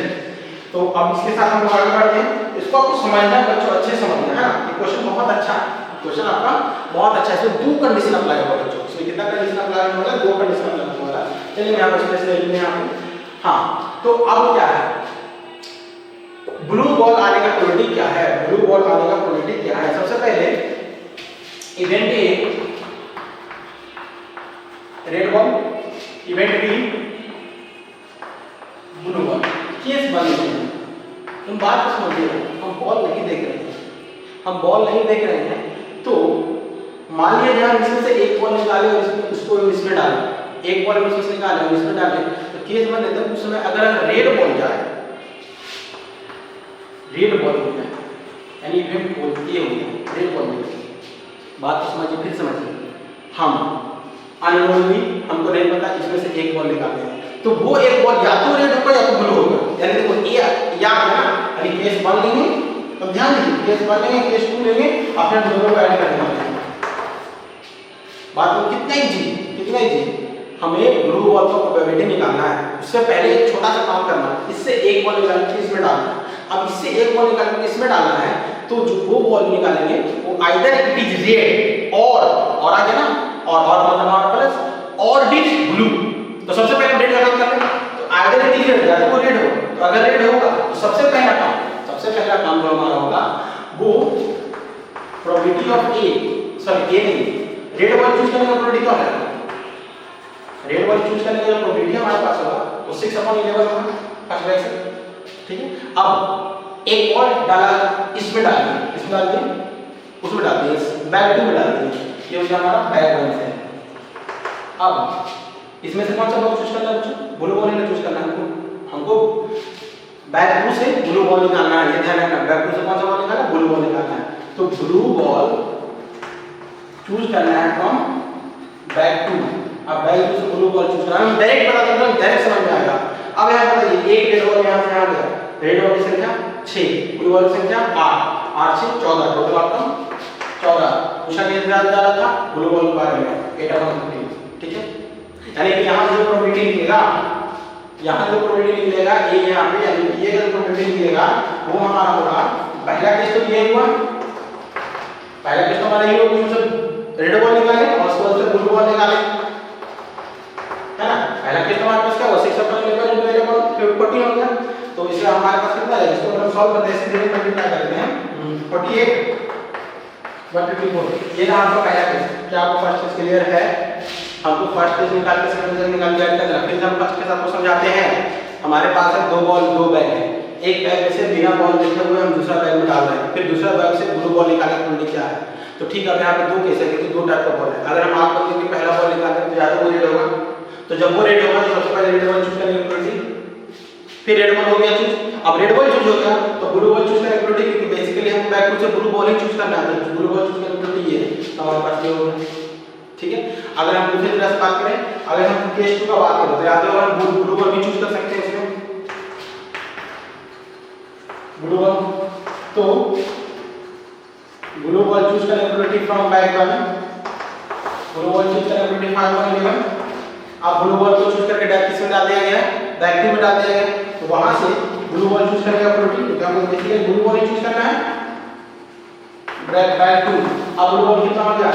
तो अब इसके साथ हम आगे बढ़ते हैं। इसको आपको समझना है बच्चों, अच्छे समझना है ना। ये क्वेश्चन बहुत अच्छा है, क्वेश्चन आपका बहुत अच्छा है। इसमें 2 कंडीशन अप्लाई होगा बच्चों। इसमें कितना कंडीशन अप्लाई होगा, 2 कंडीशन अप्लाई होगा। चलिए यहां पर स्पेस ले लेंगे यहां पे। हां तो अब क्या है, ब्लू बॉल आने का प्रोबेबिलिटी क्या है, ब्लू बॉल आने का प्रोबेबिलिटी क्या है। सबसे पहले event A red ball, event B blue ball. Case बन रही है, तुम बात को समझिए, हम बॉल नहीं देख रहे हैं, हम बॉल नहीं देख रहे हैं। तो मान लिया जाए इसमें से एक बॉल निकाले और उसको इसमें डालें, एक बॉल इसमें से निकाले और इसमें डालें, तो केस बन लेता है उस समय अगर रेड बॉल जाए, रेड बॉल हो जाए यानी इवेंट बॉल ये हो गया, रेड बॉल हो गया। बात को समझिए, फिर समझिए। हम अननोनली हमको नहीं पता, इसमें से एक बॉल निकालते हैं, तो वो एक बॉल या तो रेड होगा या तो ब्लू होगा। यानी देखो ए या है ना, यानी केस 1 लेंगे, तो ध्यान दीजिए केस 1 लेंगे, केस 2 लेंगे, अपने दोनों को ऐड करने वाले हैं। बात को कितना इजी, हमें ब्लू बॉल का प्रोबेबिलिटी निकालना है। उससे पहले एक छोटा सा काम करना है, इससे एक बॉल निकाल के इसमें डालना है। अब इससे एक बॉल निकाल के इसमें डालना है, तो जो वो बॉल निकालेंगे वो आइदर इट इज रेड और आ गया ना, और मतलब और प्लस और इट इज ब्लू। तो सबसे पहले रेड का काम कर लेंगे, तो आइदर इट इज रेड या तो वो रेड हो। तो अगर रेड होगा तो सबसे पहला काम जो हमारा होगा वो प्रोबेबिलिटी ऑफ ए, सॉरी ए नहीं, रेड बॉल चूज करने का प्रोबेबिलिटी क्या है, रेड बॉल चूज करने का जो प्रोबेबिलिटी हमारे पास होगा वो 6/11 होगा फर्स्ट ब्रैकेट, ठीक है। अब एक बॉल डाला, इसमें डाल दिए, इसमें डाल दिए, उसमें डाल दिए, बैग 2 में डाल दिए, ये हो गया हमारा बैग 1 से। अब इसमें से कौन सा बॉल चूज करना है बच्चों, ब्लू बॉल ही चूज करना है हमको बैग 2 से ब्लू बॉल निकालना है, ये ध्यान रखना। बैग 2 से कौन सा बॉल निकालना है, ब्लू बॉल निकालना है। तो ब्लू बॉल चूज करना है फ्रॉम बैग 2। अब बैग 2 से ब्लू बॉल चूज करना है, डायरेक्ट बता देता हूं, डायरेक्ट समझ में आएगा। अब यहां बताइए एक रेड बॉल यहां से आ गया, रेड बॉल की संख्या 6, ब्लू बॉल की संख्या 8, 8 से 14, टोटल आपका 14। पूछा किस जा रहा था, ब्लू बॉल के बारे में 8/15, ठीक है। यानी कि यहां से जो प्रोबेबिलिटी निकलेगा यहाँ जो प्रोबेबिलिटी निकलेगा ए यहाँ पे, यानी कि ये जो प्रोबेबिलिटी निकलेगा वो हमारा होगा, पहला केस तो ये हुआ, पहला केस तो हमारा ये होगा कि रेड बॉल निकाले और उसके बाद से ब्लू बॉल निकाले, है ना। पहला केस तो हमारे पास क्या हुआ 6 अपन लेकर जो रेड बॉल 40 हो गया, तो इसे हमारे पास कितना है, इसको हम सॉल्व करते हैं, सीधे मल्टीप्लाई करते हैं 48 154, ये रहा आपका पहला केस। क्या आपको फर्स्ट केस क्लियर है? हमको फर्स्ट केस निकाल के सेकंड केस निकाल के ऐड कर देना। फिर हम फर्स्ट केस आपको समझाते हैं। हमारे पास है 2 बॉल 2 बैग है, एक बैग में से बिना बॉल देखे हुए हम दूसरा बैग में डाल रहे हैं, फिर दूसरा बैग से ब्लू बॉल निकालने की प्रोबेबिलिटी क्या है। तो ठीक है, अब यहाँ पे 2 केस है क्योंकि 2 टाइप का बॉल है। अगर हम आप बोलते हैं कि पहला बॉल निकालें तो या तो वो रेड होगा, तो जब वो रेड होगा तो सबसे पहले रेड बॉल चूज करने की प्रोबेबिलिटी, फिर रेड बॉल हो गया चूज। अब रेड बॉल चूज हो गया तो ब्लू बॉल चूज करने की प्रोबेबिलिटी, क्योंकि बेसिकली हम बैग टू से ब्लू बॉल ही चूज करना है, तो ब्लू बॉल चूज करने की प्रोबेबिलिटी ये है, तो हमारे पास ये होगा। ठीक है, अगर हम दूसरी तरह से बात करें, अगर हम केस 2 का बात करें तो या तो हम ब्लू बॉल भी चूज कर सकते हैं इसमें, ब्लू बॉल, तो ब्लू बॉल चूज करने की probability from bag 1, blue ball choose करने की प्रोबेबिलिटी 5/11। अब ब्लू बॉल को चूज करके बैग किस में डाल दिया गया है, बैग 2 में डाल दिया गया, तो वहां से ब्लू बॉल चूज करने का प्रोबेबिलिटी, तो हमको बेसिकली ब्लू बॉल ही चूज करना है बैग 2। अब ब्लू बॉल कितना हो गया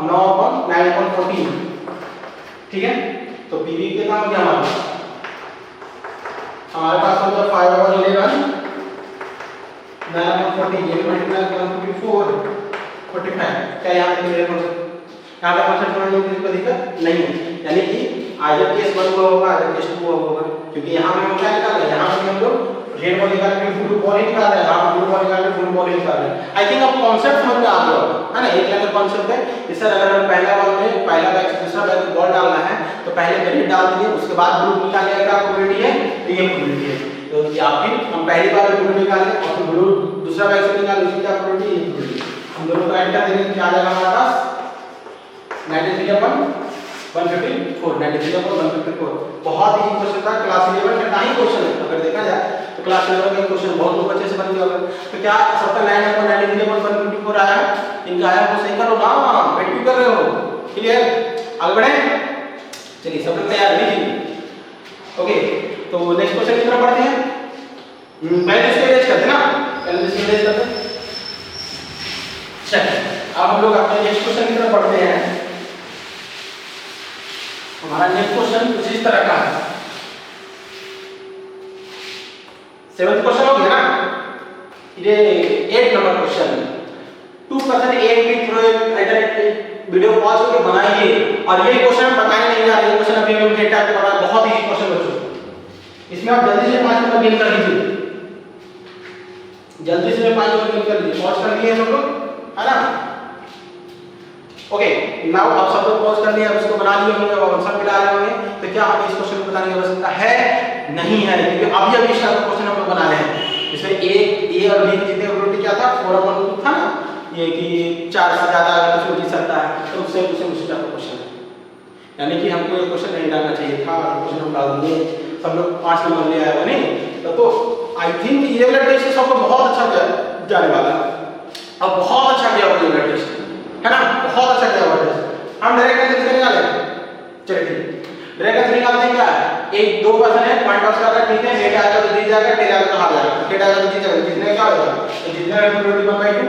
9 और 9/14, ठीक है। तो पीवी कितना हो गया हमारे पास हो गया 5/11 9/14, ये मल्टीप्लाई करें 45। क्या यहाँ पे मेरे पास यहाँ पे परसेंट समझने में कोई दिक्कत नहीं है, यानी कि आइदर केस 1 हुआ होगा आइदर केस 2 हुआ होगा, क्योंकि यहाँ पे हम क्या निकाल रहे हैं, यहाँ पे हम लोग रेड बॉल निकाल के ब्लू बॉल ही निकाल रहे हैं, यहाँ ब्लू बॉल निकाल के ब्लू बॉल ही निकाल रहे हैं। आई थिंक अब कॉन्सेप्ट समझ में आ गया होगा, है ना। एक लेवल कॉन्सेप्ट है कि सर अगर हम पहला बॉल में पहला बैग से दूसरा बैग में बॉल डालना है तो पहले रेड डाल दिए, उसके बाद ब्लू निकालने का क्या प्रोबेबिलिटी है, तो ये प्रोबेबिलिटी है। तो या फिर हम पहली बार ब्लू निकालें और फिर ब्लू दूसरा बैग से निकालें, उसकी क्या प्रोबेबिलिटी है, ये प्रोबेबिलिटी। हम दोनों को ऐड कर देंगे, क्या आ जाएगा हमारे पास 93/154, 93/154। बहुत ही क्वेश्चन था, क्लास 11 का ही क्वेश्चन है, अगर देखा जाए तो क्लास 11 का क्वेश्चन बहुत लोग अच्छे से बन गया होगा। तो क्या सबका 93/154 आया, इनका आया वो सही करो ना, वेट भी कर रहे हो, क्लियर। आगे बढ़े, चलिए सब लोग तैयार लीजिए। ओके, तो नेक्स्ट क्वेश्चन की तरफ बढ़ते हैं। पहले इसको इरेज करते हैं ना, पहले इसको इरेज करते हैं। चलिए अब हम लोग अपने नेक्स्ट क्वेश्चन की तरफ बढ़ते हैं। हमारा नेक्स्ट क्वेश्चन कुछ इस तरह का है। 7th क्वेश्चन हो गया ना, ये 8 नंबर क्वेश्चन। 2% एट भी थ्रो इंटरनेट वीडियो पॉज करके बनाइए, और ये क्वेश्चन बताने नहीं जा रहे, ये क्वेश्चन अभी हम डेटा पे बना, बहुत ही क्वेश्चन बच्चों, इसमें आप जल्दी से 5 नंबर गेन कर लीजिए, जल्दी से 5 नंबर गेन कर लीजिए। पॉज कर लिए सब लोग, है ना। ओके, नाउ आप सब लोग पॉज कर लिए, अब इसको बना लिए होंगे और आंसर मिला रहे होंगे, तो क्या हमें इस क्वेश्चन को बताने की आवश्यकता है, नहीं है, क्योंकि अभी इस क्वेश्चन हम लोग बना रहे हैं। इसमें ए और बी की जीतने की प्रोबेबिलिटी क्या था 4/2 था ना, ये कि 4 से ज्यादा अगर उसको जीत सकता है, तो उससे मुश्किल क्वेश्चन है, यानी कि हमको ये क्वेश्चन नहीं डालना चाहिए था, क्वेश्चन हम डाल दिए, सब लोग 5 नंबर ले आए हो नहीं। तो आई थिंक ये वाला टेस्ट सबको बहुत अच्छा जाने वाला है, अब बहुत अच्छा गया वो वाला टेस्ट, है ना, बहुत अच्छा गया वाला टेस्ट। हम डायरेक्ट आंसर से निकालें, चलिए ठीक, डायरेक्ट आंसर निकालते हैं। क्या है, एक 2% है, पॉइंट ऑफ का ठीक है, डेट आएगा तो जीत जाएगा, टेल आएगा तो हार जाएगा, डेट आएगा तो जीत जाएगा, जीतने का होगा तो जीतने का प्रोबेबिलिटी 1/2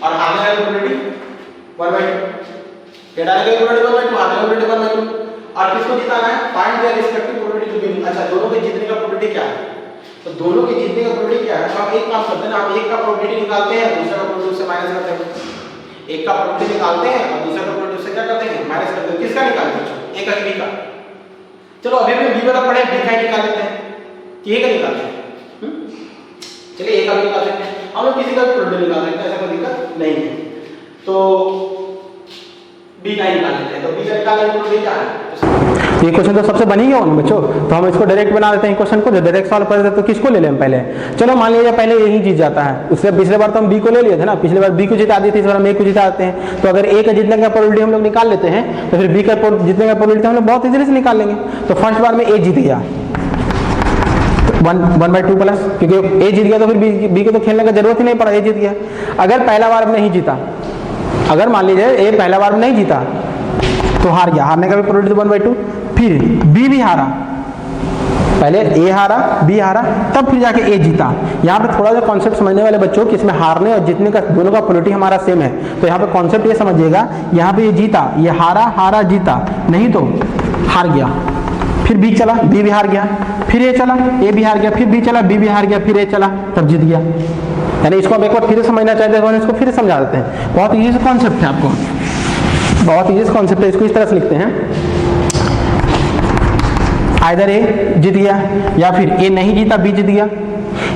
और हारने का प्रोबेबिलिटी 1/2, डेट आने का प्रोबेबिलिटी 1/2, हारने का प्रोबेबिलिटी 1/2। और किसको जिताना है, find their respective probability to win. अच्छा, दोनों के जीतने का प्रोबेबिलिटी क्या है, तो दोनों के जीतने का प्रोबेबिलिटी क्या है, तो हम एक काम करते हैं ना, हम एक का प्रोबेबिलिटी निकालते हैं, दूसरे का प्रोबेबिलिटी से माइनस करते हैं। एक का प्रोबेबिलिटी निकालते हैं और दूसरे का प्रोबेबिलिटी से क्या करते हैं, माइनस करते हैं। किसका निकालते हैं, ए का बी का। चलो अभी भी बी वाला पढ़े, बी का ही निकाल लेते हैं, कि ए का निकालते हैं। चलिए ए का भी निकाल सकते हैं, हम लोग किसी का भी प्रोबेबिलिटी निकाल सकते हैं, ऐसा कोई दिक्कत नहीं है। तो बी का ही निकाल लेते हैं, तो बी का निकालने की प्रोबेबिलिटी क्या है, ये क्वेश्चन तो सबसे बन ही गया होगा बच्चों, तो हम इसको डायरेक्ट बना देते हैं क्वेश्चन को, जो डायरेक्ट सॉल्व कर देते तो किसको ले लें हम पहले। चलो मान लीजिए पहले यही जीत जाता है, उससे पिछले बार तो हम बी को ले लिए थे ना, पिछले बार बी को जिता दी थी, इस बार हम ए को जिताते हैं। तो अगर ए का जीतने का प्रोबेबिलिटी हम लोग निकाल लेते हैं, तो फिर बी का जीतने का प्रोबेबिलिटी हम लोग बहुत इजीली से निकाल लेंगे। तो फर्स्ट बार में ए जीत गया 1/2 प्लस, क्योंकि ए जीत गया तो फिर बी को तो खेलने का जरूरत ही नहीं पड़ा, ए जीत गया। अगर पहला बार में नहीं जीता, अगर मान लीजिए ए पहला बार में नहीं जीता तो हार गया, हारने का भी प्रोबेबिलिटी 1/2। फिर बी भी हारा, पहले ए हारा, बी हारा, तब फिर जाके ए जीता। यहाँ पे थोड़ा सा कॉन्सेप्ट समझने वाले बच्चों कि इसमें हारने और जीतने का दोनों का प्रोबेबिलिटी हमारा सेम है, तो यहाँ पे कॉन्सेप्ट ये समझिएगा, यहाँ पे ये जीता, ये हारा, हारा जीता, नहीं तो हार गया, फिर बी चला, बी भी हार गया, फिर ए चला, ए भी हार गया, फिर बी चला, बी भी हार गया, फिर ए चला, तब जीत गया। यानी इसको आप एक बार फिर समझना चाहते हैं, इसको फिर समझा देते हैं। बहुत ईजी से कॉन्सेप्ट है, आपको बहुत ईजी से कॉन्सेप्ट है। इसको इस तरह से लिखते हैं, आइदर ए जीत गया, या फिर ए नहीं जीता बी जीत गया,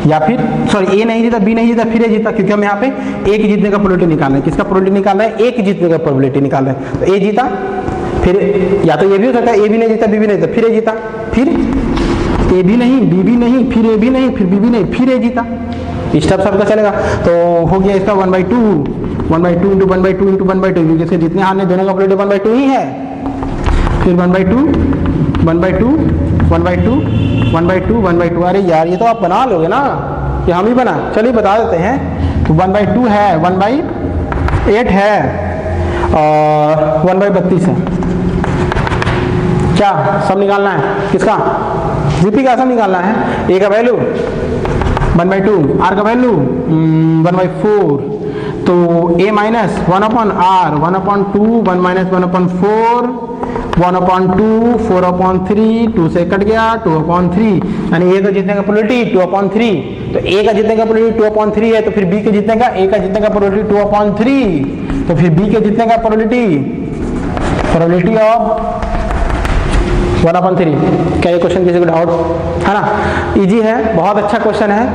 या फिर सॉरी ए नहीं जीता बी नहीं जीता फिर ए जीता, क्योंकि हम यहाँ पे ए की जीतने का प्रोबेबिलिटी निकाल रहे हैं। किसका प्रोबेबिलिटी निकाल रहे हैं? ए की जीतने का प्रोबेबिलिटी निकाल रहे हैं। तो ए जीता, फिर या तो ये भी हो सकता है ए भी नहीं जीता बी भी नहीं जीता, फिर ए जीता, फिर ए भी नहीं बी भी नहीं, फिर ए भी नहीं, फिर बी भी नहीं, फिर ए जीता। इस टाइप सबका चलेगा। तो हो गया इसका 1/2 इंटू 1/2 इंटू 1/2, क्योंकि इसके जितने हारने दोनों का प्रोबेबिलिटी 1/2 ही है। फिर 1/2 1/2 1/2 1/2 1/2। अरे यार ये तो आप बना लोगे ना, कि हम ही बना, चलिए बता देते हैं। तो 1/2 है, 1/8 है और 1/32 है। क्या सब निकालना है? किसका? जीपी का सब निकालना है। ए का वैल्यू 1/2, आर का वैल्यू 1/4, तो a माइनस 1/r 1/2 1 माइनस 1/4 1/2 4/3, 2 से कट गया 2/3, यानी ए का जीतने का प्रोबेबिलिटी 2/3। तो ए का जीतने का प्रोबेबिलिटी 2/3 है, तो फिर बी के जीतने का, ए का जीतने का प्रोबेबिलिटी 2/3, तो फिर बी के जीतने का प्रोबेबिलिटी ऑफ 1/3। क्या ये क्वेश्चन किसी को डाउट है ना? इजी है, बहुत अच्छा क्वेश्चन है,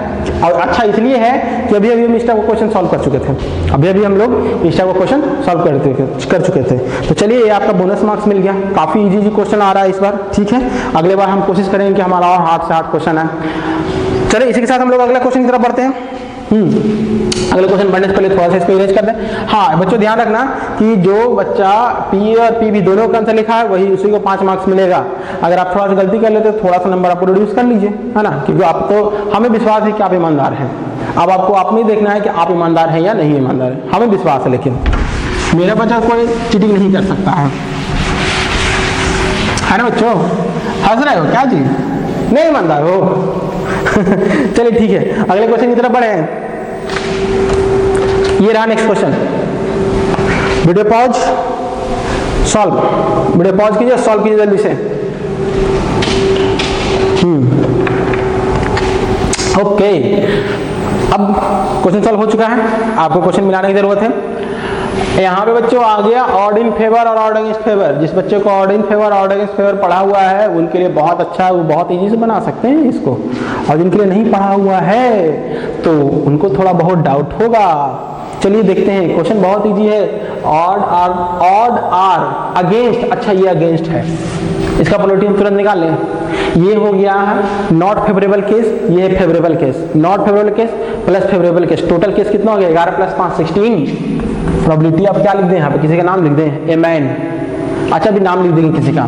और अच्छा इसलिए है कि अभी हम इस टाइप का क्वेश्चन सॉल्व कर चुके थे। अभी हम लोग इस टाइप का क्वेश्चन सॉल्व कर चुके थे। तो चलिए ये आपका बोनस मार्क्स मिल गया। काफ़ी इजी क्वेश्चन आ रहा है इस बार, ठीक है। अगले बार हम कोशिश करेंगे कि हमारा और हार्ड से हार्ड क्वेश्चन है। चलिए इसी के साथ हम लोग अगला क्वेश्चन की तरफ बढ़ते हैं। अगले क्वेश्चन बढ़ने से पहले थोड़ा सा इसको इरेज कर दें। हाँ बच्चों ध्यान रखना कि जो बच्चा पी और पी भी दोनों का आंसर लिखा है वही उसी को 5 मार्क्स मिलेगा। अगर आप थोड़ा सा गलती कर लेते तो थोड़ा सा नंबर आपको रिड्यूस कर लीजिए, है ना, क्योंकि आपको हमें विश्वास है कि आप ईमानदार हैं। अब आपको आप नहीं देखना है कि आप ईमानदार हैं या नहीं ईमानदार है, हमें विश्वास है, लेकिन मेरा बच्चा कोई चीटिंग नहीं कर सकता है ना बच्चों? हंस रहे हो क्या जी? नहीं ईमानदार हो? चलिए ठीक है, अगले क्वेश्चन की तरफ बढ़े हैं। ये रहा next question. Video pause, solve, video pause कीजिए, सॉल्व कीजिए जल्दी से। ओके, अब क्वेश्चन सॉल्व हो चुका है, आपको क्वेश्चन मिलाने की जरूरत है। यहाँ पे बच्चों आ गया ऑड इन फेवर और ऑड अगेंस्ट फेवर। जिस बच्चे को odd in favour odd against favour पढ़ा हुआ है उनके लिए बहुत अच्छा है, वो बहुत इजी से बना सकते हैं इसको, और जिनके लिए नहीं पढ़ा हुआ है तो उनको थोड़ा बहुत डाउट होगा। चलिए देखते हैं, क्वेश्चन बहुत इजी है। ऑड आर अगेंस्ट, अच्छा ये अगेंस्ट है, इसका प्रोबेबिलिटी हम तुरंत निकाल लें। ये हो गया नॉट फेवरेबल केस, ये है favourable case, not favourable case plus favourable case, total case कितना हो गया? 11 + 5 16। प्रोबेबिलिटी आप क्या लिख दें यहाँ पे? किसी का नाम लिख दें, ए मैन। अच्छा अभी नाम लिख देंगे किसी का।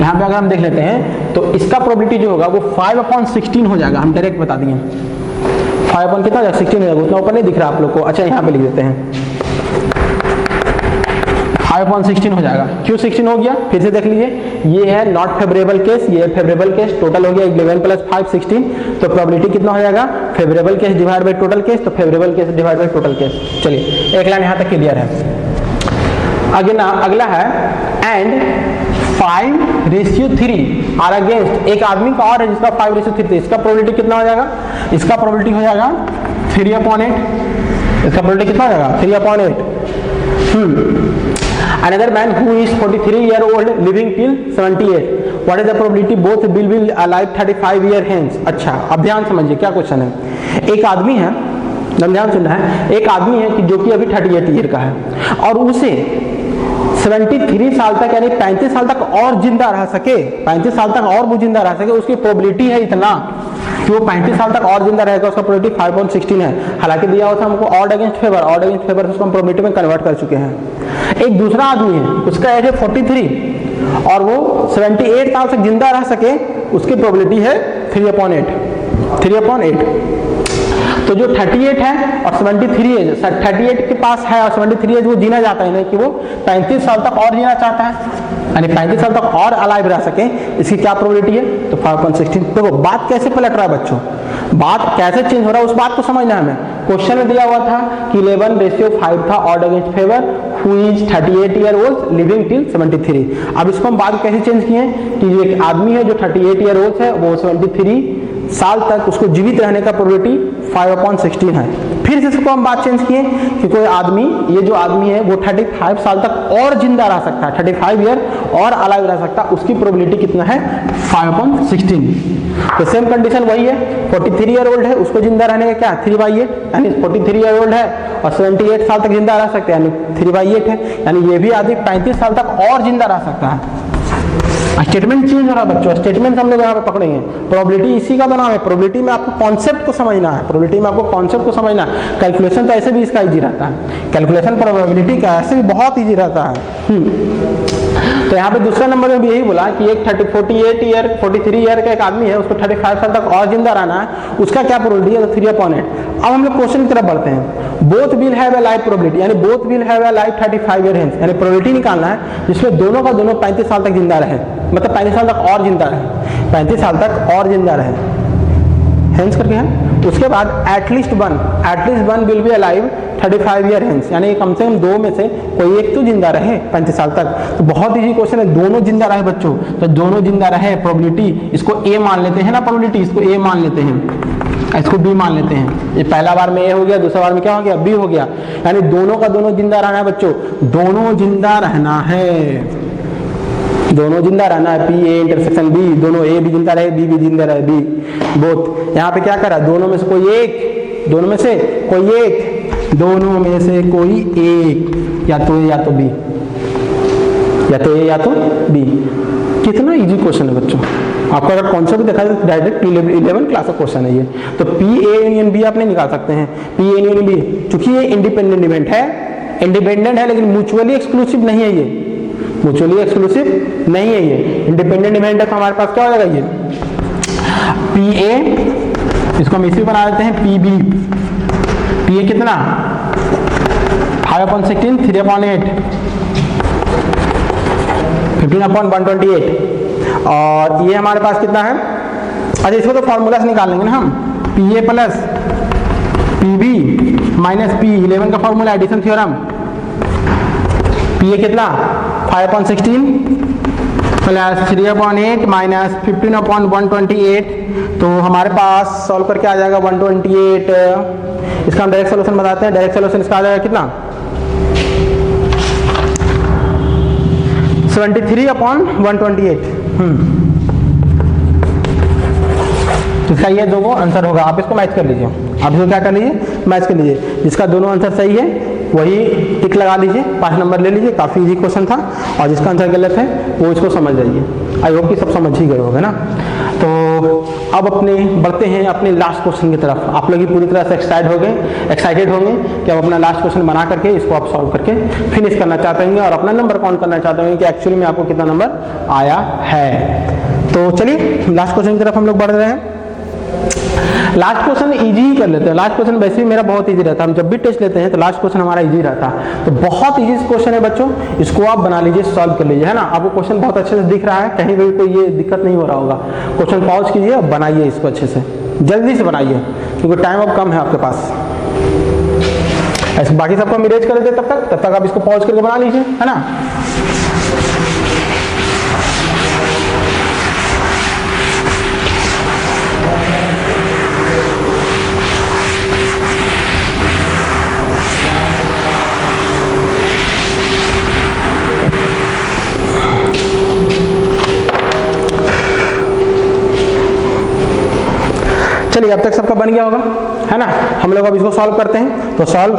यहाँ पे अगर हम देख लेते हैं तो इसका प्रोबेबिलिटी जो होगा वो 5/16 हो जाएगा। हम डायरेक्ट बता दिए 5 कितना हो जाएगा? 16 हो जाएगा। उतना ऊपर नहीं दिख रहा आप लोग को? अच्छा यहाँ पे लिख देते हैं 5/16 हो जाएगा। क्यों 16 हो गया? फिर से देख लीजिए, ये है नॉट फेवरेबल केस, ये है फेवरेबल केस, टोटल हो गया 11 + 5 16। तो प्रोबेबिलिटी कितना हो जाएगा? Favourable case divide by total case, तो favourable case divide by total case. चलिए एक लाइन यहाँ तक क्लियर है। अगला है एंड 5:3 आर अगेंस्ट, एक आदमी का और है जिसका 5:3, इसका प्रोबेबिलिटी कितना हो जाएगा? इसका प्रोबेबिलिटी हो जाएगा 3/8। इसका प्रोबेबिलिटी कितना हो जाएगा? 3/8। Another man who is 43 year old living till 78. What is the probability both will be alive 35 year hence? अच्छा अब ध्यान समझिए क्या क्वेश्चन है। एक आदमी है, ध्यान सुनना है, एक आदमी है कि जो कि अभी 38 ईयर का है और उसे 73 साल तक यानी 35 साल तक और जिंदा रह सके, 35 साल तक और वो जिंदा रह सके, उसकी प्रोबेबिलिटी है इतना कि वो 35 साल तक और जिंदा रहेगा, उसका प्रोबेबिलिटी 5/16 है। हालांकि दिया हुआ था हमको odd against favour, odd against favour उसको हम प्रोबेबिलिटी में कन्वर्ट कर चुके हैं। एक दूसरा आदमी है, उसका एज है 43 और वो 78 साल तक जिंदा रह सके, उसकी प्रोबेबिलिटी है 3/8। तो जो 38 है और 73 है, 38 के पास है और 73 है, वो जीना चाहता है, नहीं कि वो 35 साल तक और जीना चाहता है यानी 35 साल तक और अलाइव रह सके, इसकी क्या प्रोबेबिलिटी है, तो 5/16। देखो बात कैसे पलट रहा है बच्चों, बात कैसे चेंज हो रहा है उस बात को समझना है हमें। क्वेश्चन में दिया हुआ था कि 11:5 था odd against favour, who is 38 year old living till 73। अब इसको हम बात कैसे चेंज किए कि जो एक आदमी है जो 38 ईयर ओल्ड है वो 73 साल तक उसको जीवित रहने का प्रोबेबिलिटी 5/16 है। फिर से इसको हम बात चेंज किए कि कोई आदमी, ये जो आदमी है वो 35 साल तक और जिंदा रह सकता है, 35 ईयर और अलाइव रह सकता है, उसकी प्रोबेबिलिटी कितना है 5/16। तो सेम कंडीशन वही है, 43 ईयर ओल्ड है उसको जिंदा रहने का क्या 3/8, यानी 43 ईयर ओल्ड है और 78 साल तक जिंदा रह सकते हैं यानी 3/8 है, यानी ये भी आदमी 35 साल तक और जिंदा रह सकता है। स्टेटमेंट चेंज हो रहा है बच्चों, स्टेटमेंट हम लोग यहाँ पे पकड़ेंगे। प्रोबेबिलिटी इसी का तो नाम है, प्रोबेबिलिटी में आपको कॉन्सेप्ट को समझना है, प्रोबेबिलिटी में आपको कॉन्सेप्ट को समझना है। कैलकुलेशन तो ऐसे भी इसका इजी रहता है, कैलकुलेशन प्रोबेबिलिटी का ऐसे भी बहुत इजी रहता है। तो यहाँ पे दूसरा नंबर में भी यही बोला कि एक 43 ईयर का एक आदमी है उसको 35 साल तक और जिंदा रहना है, उसका क्या प्रोबेबिलिटी है, तो 3/8। अब हम लोग क्वेश्चन की तरफ बढ़ते हैं। Both will have a life probability, यानी both will have a life 35 year hence, यानी प्रोबेबिलिटी निकालना है जिसमें दोनों का दोनों 35 साल तक जिंदा रहे, मतलब 35 साल तक और जिंदा रहे, 35 साल तक और जिंदा रहे हेंस करके है। उसके बाद at least one will be alive 35 year hence, यानी कम से कम दो में से कोई एक तो जिंदा रहे 35 साल तक। तो बहुत इजी क्वेश्चन है, दोनों जिंदा रहे बच्चों, तो दोनों जिंदा रहे प्रोबेबिलिटी इसको ए मान लेते हैं ना, प्रोबेबिलिटी इसको ए मान लेते हैं, इसको बी मान लेते हैं। ये पहला बार में ए हो गया, दूसरा बार में क्या हो गया बी हो गया, यानी दोनों का दोनों जिंदा रहना है बच्चों, दोनों जिंदा रहना है, दोनों जिंदा रहना है। पी ए इंटरसेक्शन बी, दोनों ए भी जिंदा रहे बी भी जिंदा रहे, बी बोथ। यहाँ पे क्या करा, दोनों में से कोई एक, दोनों में से कोई एक, दोनों में से कोई एक, या तो ए या तो बी, या तो ए या तो बी। कितना इजी क्वेश्चन है बच्चों, आपको अगर कॉन्सेप्ट देखा जाए तो डायरेक्ट 11 क्लास का क्वेश्चन है ये। तो पी ए यूनियन बी आप नहीं निकाल सकते हैं, पी ए यूनियन बी, चूंकि ये इंडिपेंडेंट इवेंट है, इंडिपेंडेंट है लेकिन म्यूचुअली एक्सक्लूसिव नहीं है, ये म्यूचुअली एक्सक्लूसिव नहीं है, ये इंडिपेंडेंट इवेंट है। तो हमारे पास क्या हो जाएगा, ये पी ए, इसको हम इसी बना देते हैं पी बी। पी ए कितना 5/16, 3/8, 15/128, और ये हमारे पास कितना है, अच्छा इसको तो फॉर्मूला से निकाल लेंगे ना हम, P A plus P B minus P, 11 का formula addition theorem. P A कितना 5/16 प्लस 3/8 माइनस 15/128, तो हमारे पास सॉल्व करके आ जाएगा 128। इसका हम डायरेक्ट सोल्यूशन बताते हैं, डायरेक्ट सोल्यूशन इसका आ जाएगा कितना 73/128। इसका ये दोनों आंसर होगा, आप इसको मैच कर लीजिए, आप इसको क्या कर लीजिए मैच कर लीजिए, जिसका दोनों आंसर सही है वही टिक लगा लीजिए, 5 नंबर ले लीजिए, काफ़ी इजी क्वेश्चन था। और जिसका आंसर गलत है वो इसको समझ जाइए, आई होप कि सब समझ ही गए होंगे ना। तो अब अपने बढ़ते हैं अपने लास्ट क्वेश्चन की तरफ। आप लोग ही पूरी तरह से एक्साइटेड होंगे कि अब अपना लास्ट क्वेश्चन बना करके इसको आप सॉल्व करके फिनिश करना चाहते हैं और अपना नंबर काउंट करना चाहते हैं कि एक्चुअली में आपको कितना नंबर आया है। तो चलिए लास्ट क्वेश्चन की तरफ हम लोग बढ़ रहे हैं। लास्ट क्वेश्चन इजी ही कर लेते हैं, लास्ट क्वेश्चन वैसे भी मेरा बहुत इजी रहता है, हम जब भी टेस्ट लेते हैं तो लास्ट क्वेश्चन हमारा इजी रहता है। तो बहुत इजी क्वेश्चन है बच्चों, इसको आप बना लीजिए, सॉल्व कर लीजिए, है ना। आपको क्वेश्चन बहुत अच्छे से दिख रहा है, कहीं भी कोई ये दिक्कत नहीं हो रहा होगा। क्वेश्चन पॉज कीजिए और बनाइए इसको अच्छे से, जल्दी से बनाइए क्योंकि टाइम अब कम है आपके पास। ऐसे बाकी सबको हम इरेज कर देते तब तक आप इसको पॉज करके बना लीजिए, है ना। चलिए अब तक सबका बन गया होगा, है ना। हम लोग अब इसको सॉल्व करते हैं। तो सॉल्व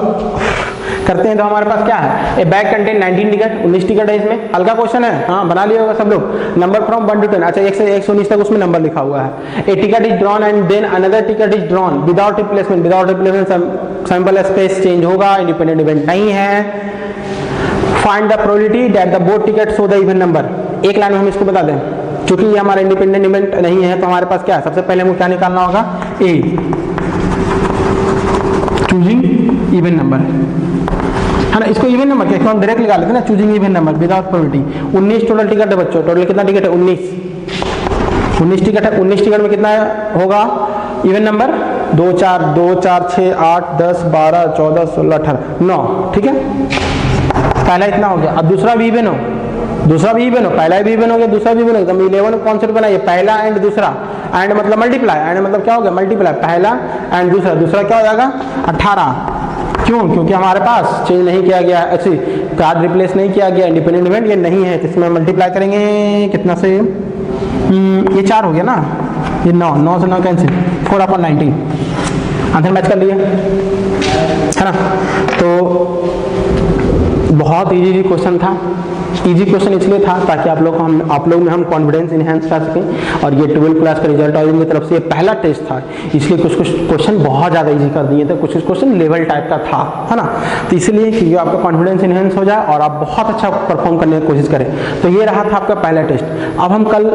करते हैं तो हमारे पास क्या है, ए बैग कंटेन 19 टिकट, 19 टिकट है इसमें। हल्का क्वेश्चन है, हाँ बना लिया होगा सब लोग। नंबर फ्रॉम 1 to 10, अच्छा 1 से 119 तक उसमें नंबर लिखा हुआ है। A ticket is drawn and then another ticket is drawn without replacement, without replacement sample space change होगा, इंडिपेंडेंट इवेंट नहीं है। Find the probability that the both ticket show the even number. एक line में हम इसको बता दें, क्योंकि ये हमारा इंडिपेंडेंट इवेंट नहीं है तो हमारे पास क्या है, सबसे पहले हमको क्या निकालना होगा, ए चूजिंग इवन नंबर। है ना। इसको इवन नंबर के हम डायरेक्ट निकाल लेते हैं ना, choosing even number without probability. 19 total ticket है बच्चों, टोटल कितना टिकट है 19 टिकट है। 19 टिकट में कितना होगा इवन नंबर 2 4 2 4 6 8 10 12 14 16 18 9, ठीक है। पहला इतना हो गया। अब दूसरा भी इवन हो, दूसरा भी इवन हो, पहला भी इवन हो गया, दूसरा भी इवन हो गया। 11 कॉन्सेप्ट बनाइए, पहला एंड दूसरा, एंड मतलब मल्टीप्लाई, एंड मतलब क्या हो गया मल्टीप्लाई, पहला एंड दूसरा, दूसरा क्या हो जाएगा 18। क्यों? क्योंकि हमारे पास चेंज नहीं किया गया, अच्छी कार्ड रिप्लेस नहीं किया गया, इंडिपेंडेंट इवेंट ये नहीं है, तो इसमें मल्टीप्लाई करेंगे कितना से, ये 4 हो गया ना, ये 9, 9 से 9 कैंसिल, 4/19 आंसर मैच कर लिए, है ना। तो बहुत इजी क्वेश्चन था। इजी क्वेश्चन इसलिए था ताकि आप लोग में हम कॉन्फिडेंस इनहेंस कर सकें, और ये 12th क्लास का रिजल्ट ऑडिट की तरफ से ये पहला टेस्ट था, इसलिए कुछ क्वेश्चन बहुत ज़्यादा इजी कर दिए थे, कुछ क्वेश्चन लेवल टाइप का था, है ना। तो इसलिए कि आपका कॉन्फिडेंस इनहेंस हो जाए और आप बहुत अच्छा परफॉर्म करने की कोशिश करें। तो ये रहा था आपका पहला टेस्ट। अब हम कल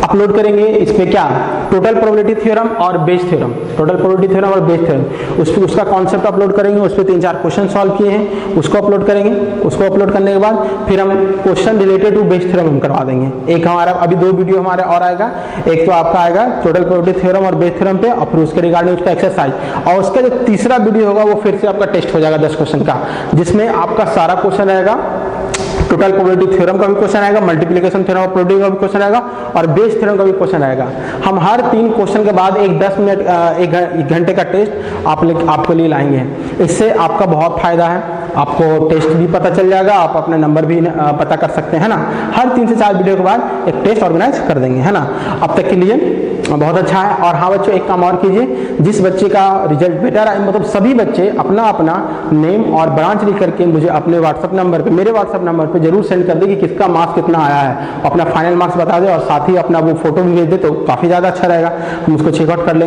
अपलोड करेंगे इस पर क्या, टोटल प्रोबेबिलिटी थ्योरम और Bayes theorem, total probability theorem और बेस थ्योरम, उस पर उसका कॉन्सेप्ट अपलोड करेंगे, उस पर 3-4 क्वेश्चन सॉल्व किए हैं उसको अपलोड करेंगे। उसको अपलोड करने के बाद फिर हम question related to Bayes theorem हम करवा देंगे। एक हमारा अभी 2 वीडियो हमारे और आएगा, एक तो आपका आएगा टोटल प्रोबेबिलिटी थ्योरम और बेस थ्योरम पे, और फिर उसके रिगार्डिंग उसका एक्सरसाइज, और उसका जो तीसरा वीडियो होगा वो फिर से आपका टेस्ट हो जाएगा 10 क्वेश्चन का, जिसमें आपका सारा क्वेश्चन रहेगा, टोटल प्रोबेबिलिटी थ्योरम का भी क्वेश्चन आएगा, मल्टीप्लिकेशन थ्योरम और प्रोबेबिलिटी का भी क्वेश्चन आएगा, और बेस थ्योरम का भी क्वेश्चन आएगा। हम हर 3 क्वेश्चन के बाद एक 10 मिनट 1 घंटे का टेस्ट आपके लिए लाएंगे। इससे आपका बहुत फायदा है, आपको टेस्ट भी पता चल जाएगा, आप अपने नंबर भी पता कर सकते हैं ना। हर 3 से 4 वीडियो के बाद एक टेस्ट ऑर्गेनाइज कर देंगे, है ना। अब तक के लिए बहुत अच्छा है। और हाँ बच्चों, एक काम और कीजिए, जिस बच्चे का रिजल्ट बेटर है, मतलब सभी बच्चे अपना अपना नेम और ब्रांच लिख करके मुझे अपने व्हाट्सएप नंबर पे, मेरे व्हाट्सएप नंबर पे जरूर सेंड कर दे कि किसका मार्क्स कितना आया है, अपना फाइनल मार्क्स बता दे, और साथ ही अपना वो फोटो भी भेज दे तो काफ़ी ज़्यादा अच्छा रहेगा, हम उसको चेकआउट कर लेंगे।